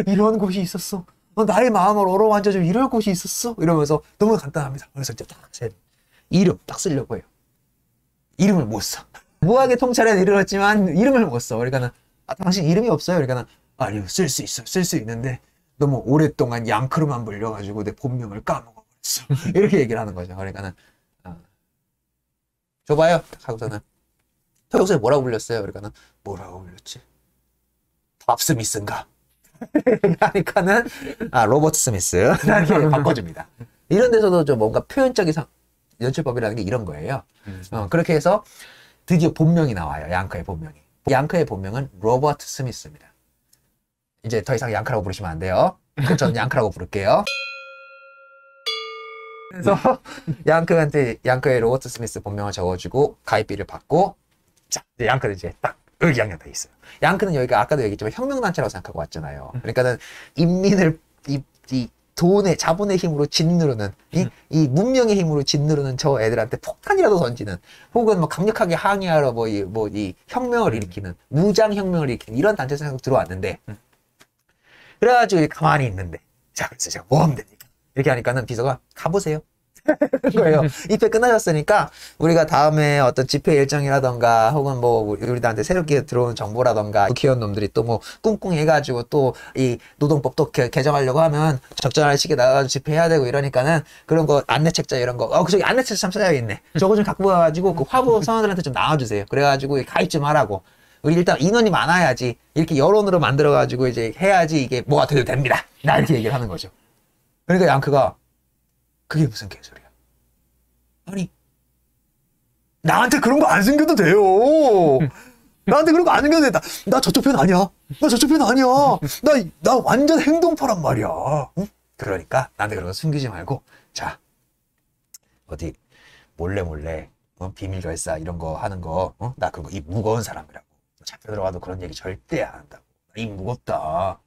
이런 곳이 있었어. 나의 마음을 어루만져줄 이럴 곳이 있었어. 이러면서 너무 간단합니다. 그래서 이제 딱 이름 딱 쓰려고 해요. 이름을 못 써. 무하게 통찰에 이르렀지만 이름을 못 써. 그러니까는 당신 이름이 없어요. 그러니까는 아니요, 쓸 수 있어. 쓸 수 있는데 너무 오랫동안 양크로만 불려가지고 내 본명을 까먹어버렸어. 이렇게 얘기를 하는 거죠. 그러니까는 줘봐요. 하고서는 평소에 뭐라고 불렸어요? 그러니까는 뭐라고 불렸지? 밥 스미스인가? 그러니까는 로버트 스미스 이렇게 바꿔줍니다. 이런 데서도 좀 뭔가 표현적인 연출법이라는 게 이런 거예요. 그렇게 해서 드디어 본명이 나와요. 양크의 본명이. 양크의 본명은 로버트 스미스입니다. 이제 더 이상 양크라고 부르시면 안 돼요. 저는 양크라고 부를게요. 그래서 양크의 로버트 스미스 본명을 적어주고 가입비를 받고, 자, 양크는 이제 딱 여기 양념돼 있어요. 양크는 여기가 아까도 얘기했지만 혁명단체라고 생각하고 왔잖아요. 그러니까는 인민을 이 돈의 자본의 힘으로 짓누르는 이 문명의 힘으로 짓누르는 저 애들한테 폭탄이라도 던지는, 혹은 뭐 강력하게 항의하러 이 혁명을 일으키는, 무장 혁명을 일으키는 이런 단체 생각 들어왔는데, 그래가지고 가만히 있는데, 자, 그래서 제가 뭐 하면 됩니까? 이렇게 하니까는 비서가 가보세요. 거예요. 입회 끝나셨으니까 우리가 다음에 어떤 집회 일정이라던가 혹은 뭐 우리들한테 새롭게 들어온 정보라던가 귀여운 놈들이 또 뭐 꿍꿍 해가지고 또 이 노동법 또 개정하려고 하면 적절한 시기에 나가서 집회해야 되고 이러니까는 그런 거 안내책자 이런 거 저기 안내책자 참 찾아야겠네. 저거 좀 갖고 와가지고 그 화부 선원들한테 좀 나와주세요. 그래가지고 가입 좀 하라고. 우리 일단 인원이 많아야지 이렇게 여론으로 만들어가지고 이제 해야지 이게 뭐가 돼도 됩니다. 나 이렇게 얘기를 하는 거죠. 그러니까 양크가 그게 무슨 개소리야. 아니, 나한테 그런 거 안 생겨도 돼요. 나한테 그런 거 안 생겨도 돼. 나 저쪽 편 아니야. 나 저쪽 편 아니야. 나 완전 행동파란 말이야. 응? 그러니까 나한테 그런 거 숨기지 말고, 자, 어디 몰래 비밀 결사 이런 거 하는 거, 나 그거 이 무거운 사람이라고. 잡혀 들어가도 그런 얘기 절대 안 한다고. 이 무겁다.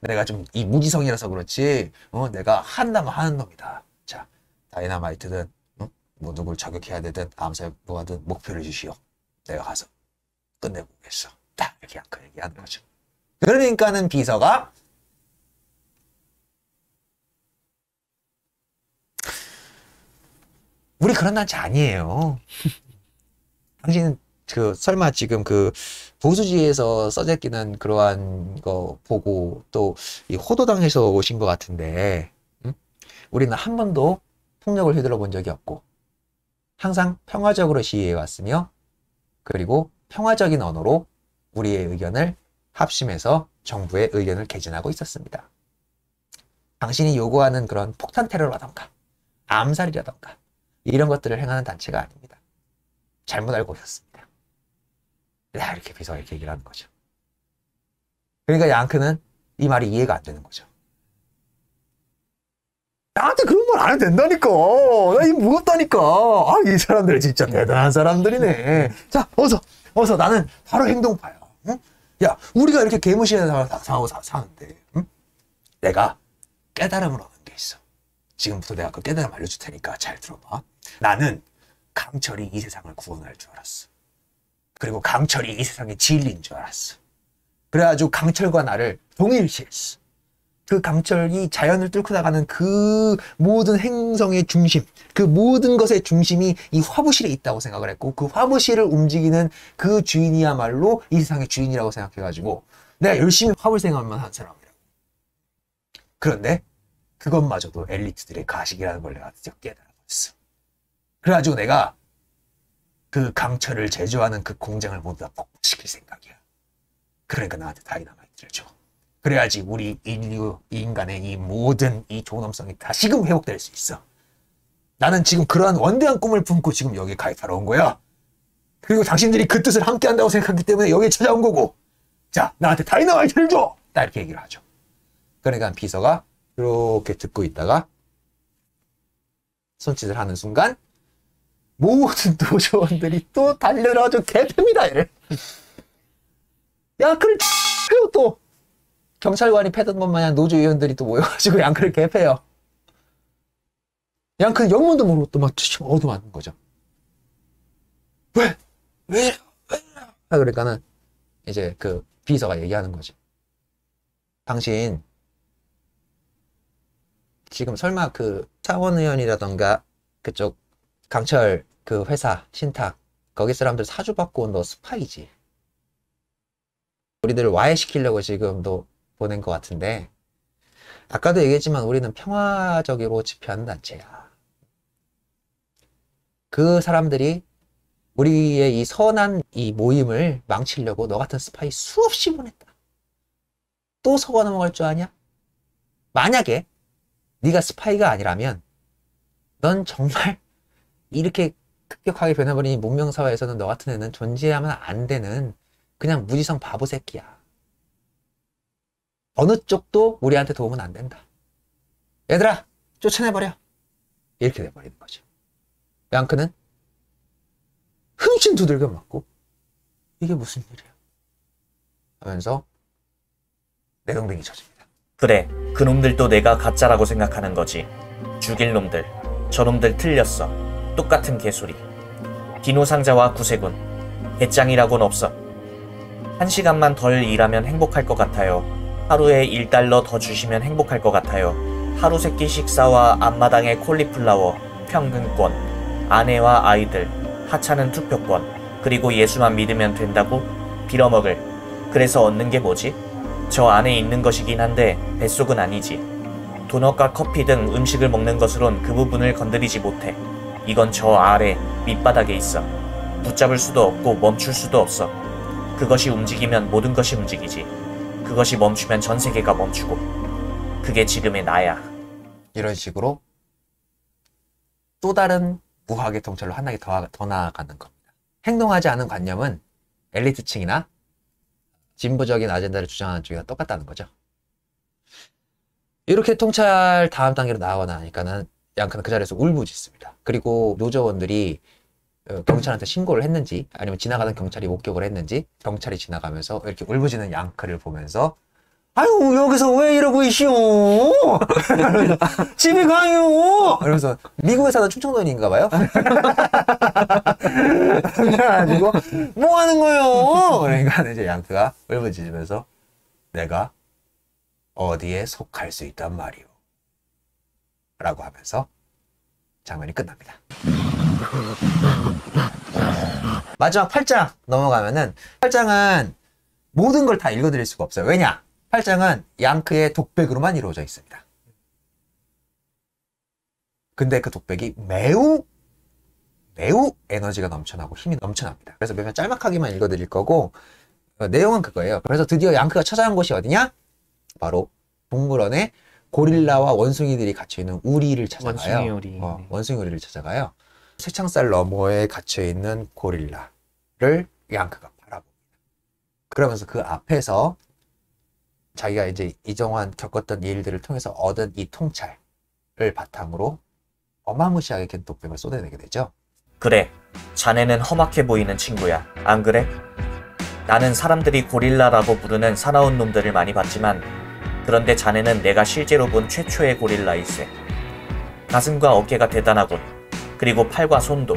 내가 좀 이 무지성이라서 그렇지, 내가 한다면 하는 놈이다. 자, 다이너마이트든, 뭐 누굴 저격해야 되든, 암살 뭐 하든 목표를 주시오. 내가 가서 끝내보겠어. 딱 이렇게 그 얘기하는 거죠. 그러니까는 비서가 우리 그런 단체 아니에요. 당신 설마 지금 보수지에서 써제끼는 그러한 거 보고 또 이 호도당에서 오신 것 같은데, 응? 우리는 한 번도 폭력을 휘둘러 본 적이 없고 항상 평화적으로 시위해 왔으며, 그리고 평화적인 언어로 우리의 의견을 합심해서 정부의 의견을 개진하고 있었습니다. 당신이 요구하는 그런 폭탄 테러라던가 암살이라던가 이런 것들을 행하는 단체가 아닙니다. 잘못 알고 있었습니다. 이렇게 비서가 이렇게 얘기를 하는 거죠. 그러니까 양크는 이 말이 이해가 안 되는 거죠. 나한테 그런 말 안 해도 된다니까. 나 이거 무겁다니까. 아, 이 사람들 진짜 대단한 사람들이네. 자, 어서 나는 바로 행동파야. 응? 야, 우리가 이렇게 개무시하는 사람하고 사는데, 응? 내가 깨달음을 얻는 게 있어. 지금부터 내가 그 깨달음 알려줄 테니까 잘 들어봐. 나는 강철이 이 세상을 구원할 줄 알았어. 그리고 강철이 이 세상의 진리인 줄 알았어. 그래가지고 강철과 나를 동일시했어. 그 강철이 자연을 뚫고 나가는 그 모든 행성의 중심, 그 모든 것의 중심이 이 화부실에 있다고 생각을 했고, 그 화부실을 움직이는 그 주인이야말로 이 세상의 주인이라고 생각해가지고 내가 열심히 화불 생활만 한 사람이라고. 그런데 그것마저도 엘리트들의 가식이라는 걸 내가 드디어 깨달아버렸어. 그래가지고 내가 그 강철을 제조하는 그 공장을 모두 다 폭파시킬 생각이야. 그러니까 나한테 다이너마이트를 줘. 그래야지 우리 인류, 이 인간의 이 모든 이 존엄성이 다시금 회복될 수 있어. 나는 지금 그러한 원대한 꿈을 품고 지금 여기에 가입하러 온 거야. 그리고 당신들이 그 뜻을 함께 한다고 생각하기 때문에 여기에 찾아온 거고. 자, 나한테 다이너마이트를 줘! 딱 이렇게 얘기를 하죠. 그러니까 비서가 이렇게 듣고 있다가 손짓을 하는 순간 모든 노조원들이 또 달려들어가지고 개패입니다, 얘를. 양크를 패요, 또. 경찰관이 패던 것 마냥 노조위원들이 또 모여가지고 양크를 개패요. 양크는 영문도 모르고 또 막 얻어맞는 거죠. 왜? 그러니까는 이제 그 비서가 얘기하는 거죠. 당신 지금 설마 그 차원의원이라던가 그쪽 강철 그 회사 신탁 거기 사람들 사주받고 온 너 스파이지. 우리들을 와해시키려고 지금 너 보낸 것 같은데, 아까도 얘기했지만 우리는 평화적으로 집회하는 단체야. 그 사람들이 우리의 이 선한 이 모임을 망치려고 너 같은 스파이 수없이 보냈다. 또 속아 넘어갈 줄 아냐? 만약에 네가 스파이가 아니라면 넌 정말 이렇게 급격하게 변해버린 문명사회에서는 너 같은 애는 존재하면 안 되는 그냥 무지성 바보 새끼야. 어느 쪽도 우리한테 도움은 안 된다. 얘들아, 쫓아내버려. 이렇게 돼버리는 거죠. 양크는 흠씬 두들겨 맞고 이게 무슨 일이야 하면서 내동댕이 쳐집니다. 그래, 그놈들도 내가 가짜라고 생각하는 거지. 죽일 놈들, 저놈들 틀렸어. 똑같은 개소리. 디노상자와 구세군, 배짱이라고는 없어. 1시간만 덜 일하면 행복할 것 같아요. 하루에 1달러 더 주시면 행복할 것 같아요. 하루 세끼 식사와 앞마당의 콜리플라워, 평등권, 아내와 아이들, 하찮은 투표권, 그리고 예수만 믿으면 된다고? 빌어먹을. 그래서 얻는 게 뭐지? 저 안에 있는 것이긴 한데 뱃속은 아니지. 도넛과 커피 등 음식을 먹는 것으론 그 부분을 건드리지 못해. 이건 저 아래 밑바닥에 있어. 붙잡을 수도 없고 멈출 수도 없어. 그것이 움직이면 모든 것이 움직이지. 그것이 멈추면 전 세계가 멈추고. 그게 지금의 나야. 이런 식으로 또 다른 무화과의 통찰로 한 단계 더 나아가는 겁니다. 행동하지 않은 관념은 엘리트층이나 진보적인 아젠다를 주장하는 쪽이랑 똑같다는 거죠. 이렇게 통찰 다음 단계로 나아가 나니까는 양크는 그 자리에서 울부짖습니다. 그리고 노조원들이 경찰한테 신고를 했는지 아니면 지나가던 경찰이 목격을 했는지 경찰이 지나가면서 이렇게 울부짖는 양크를 보면서 아유, 여기서 왜 이러고 있시오? 집에 가요! 그래서 미국에 사는 충청도인인가 봐요? 그래가지고, 뭐 하는 거요? 그러니까 이제 양크가 울부짖으면서 내가 어디에 속할 수 있단 말이오. 라고 하면서 장면이 끝납니다. 마지막 8장 넘어가면은 8장은 모든 걸 다 읽어드릴 수가 없어요. 왜냐? 8장은 양크의 독백으로만 이루어져 있습니다. 근데 그 독백이 매우 에너지가 넘쳐나고 힘이 넘쳐납니다. 그래서 몇몇 짤막하게만 읽어드릴 거고 내용은 그거예요. 그래서 드디어 양크가 찾아간 곳이 어디냐? 바로 동물원에 고릴라와 원숭이들이 갇혀있는 우리를 찾아가요. 원숭이 우리. 원숭이 우리를 찾아가요. 쇠창살 너머에 갇혀있는 고릴라를 양크가 바라봅니다. 그러면서 그 앞에서 자기가 이제 이동안 겪었던 일들을 통해서 얻은 이 통찰을 바탕으로 어마무시하게 긴 독백을 쏟아내게 되죠. 그래, 자네는 험악해 보이는 친구야. 안 그래? 나는 사람들이 고릴라라고 부르는 사나운 놈들을 많이 봤지만 그런데 자네는 내가 실제로 본 최초의 고릴라일세. 가슴과 어깨가 대단하군. 그리고 팔과 손도.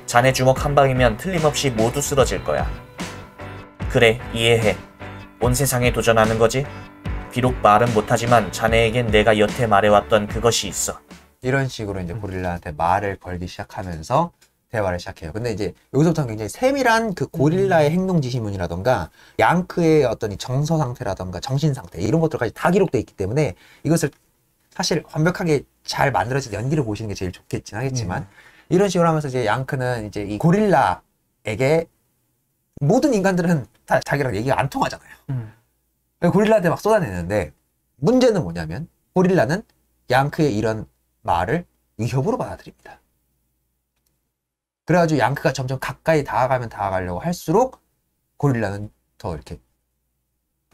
자네 주먹 한 방이면 틀림없이 모두 쓰러질 거야. 그래, 이해해. 온 세상에 도전하는 거지? 비록 말은 못하지만 자네에겐 내가 여태 말해왔던 그것이 있어. 이런 식으로 이제 고릴라한테 말을 걸기 시작하면서 대화를 시작해요. 근데 이제 여기서부터는 굉장히 세밀한 그 고릴라의 행동 지시문이라던가 양크의 어떤 이 정서 상태라던가 정신 상태 이런 것들까지 다 기록되어 있기 때문에 이것을 사실 완벽하게 잘 만들어진 연기를 보시는 게 제일 좋겠긴 하겠지만 이런 식으로 하면서 이제 양크는 이제 이 고릴라에게 모든 인간들은 다 자기랑 얘기가 안 통하잖아요. 고릴라한테 막 쏟아내는데 문제는 뭐냐면 고릴라는 양크의 이런 말을 위협으로 받아들입니다. 그래가지고 양크가 점점 가까이 다가가면 다가가려고 할수록 고릴라는 더 이렇게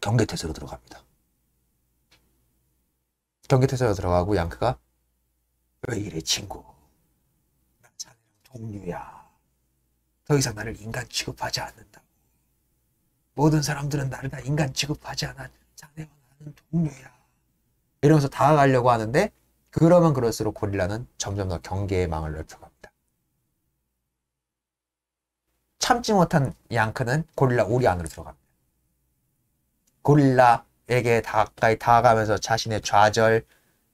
경계태세로 들어갑니다. 경계태세로 들어가고 양크가 왜 이래 친구, 난 자네랑 동료야. 더 이상 나를 인간 취급하지 않는다고. 모든 사람들은 나를 다 인간 취급하지 않아. 자네와 나는 동료야. 이러면서 다가가려고 하는데 그러면 그럴수록 고릴라는 점점 더 경계의 망을 넓혀갑니다. 참지 못한 양크는 고릴라 우리 안으로 들어갑니다. 고릴라에게 가까이 다가가면서 자신의 좌절,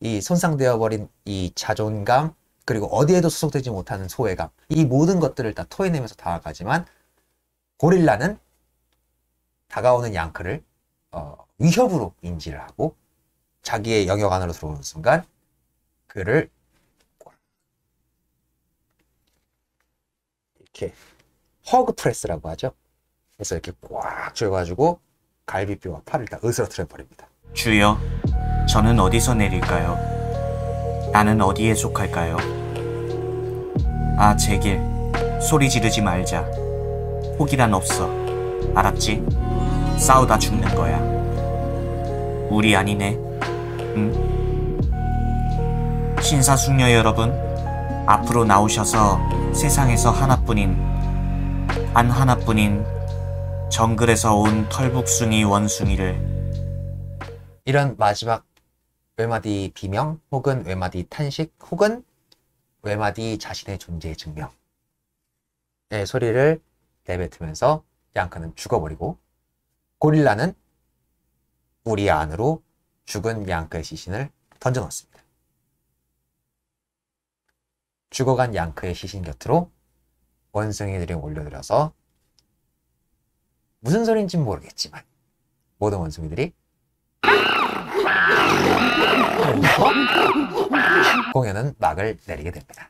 이 손상되어 버린 이 자존감, 그리고 어디에도 소속되지 못하는 소외감, 이 모든 것들을 다 토해내면서 다가가지만 고릴라는 다가오는 양크를 위협으로 인지를 하고 자기의 영역 안으로 들어오는 순간 그를 이렇게 허그 프레스라고 하죠. 그래서 이렇게 꽉 쥐어가지고 갈비뼈와 팔을 다 으스러뜨려 버립니다. 주여, 저는 어디서 내릴까요? 나는 어디에 속할까요? 아, 제길, 소리 지르지 말자. 포기란 없어. 알았지? 싸우다 죽는 거야. 우리 아니네. 응? 신사숙녀 여러분, 앞으로 나오셔서 세상에서 하나뿐인 정글에서 온 털북숭이 원숭이를. 이런 마지막 외마디 비명 혹은 외마디 탄식 혹은 외마디 자신의 존재의 증명의 소리를 내뱉으면서 양크는 죽어버리고 고릴라는 우리 안으로 죽은 양크의 시신을 던져넣습니다. 죽어간 양크의 시신 곁으로 원숭이들이 올려들어서 무슨 소리인지는 모르겠지만 모든 원숭이들이 공연은 막을 내리게 됩니다.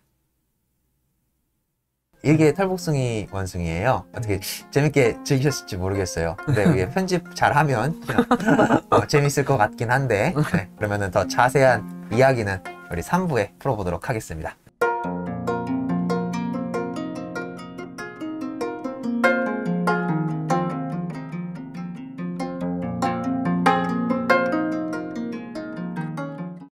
이게 털복숭이 원숭이에요. 어떻게 재밌게 즐기셨을지 모르겠어요. 근데 이게 편집 잘하면 재밌을 것 같긴 한데 그러면은 더 자세한 이야기는 우리 3부에 풀어보도록 하겠습니다.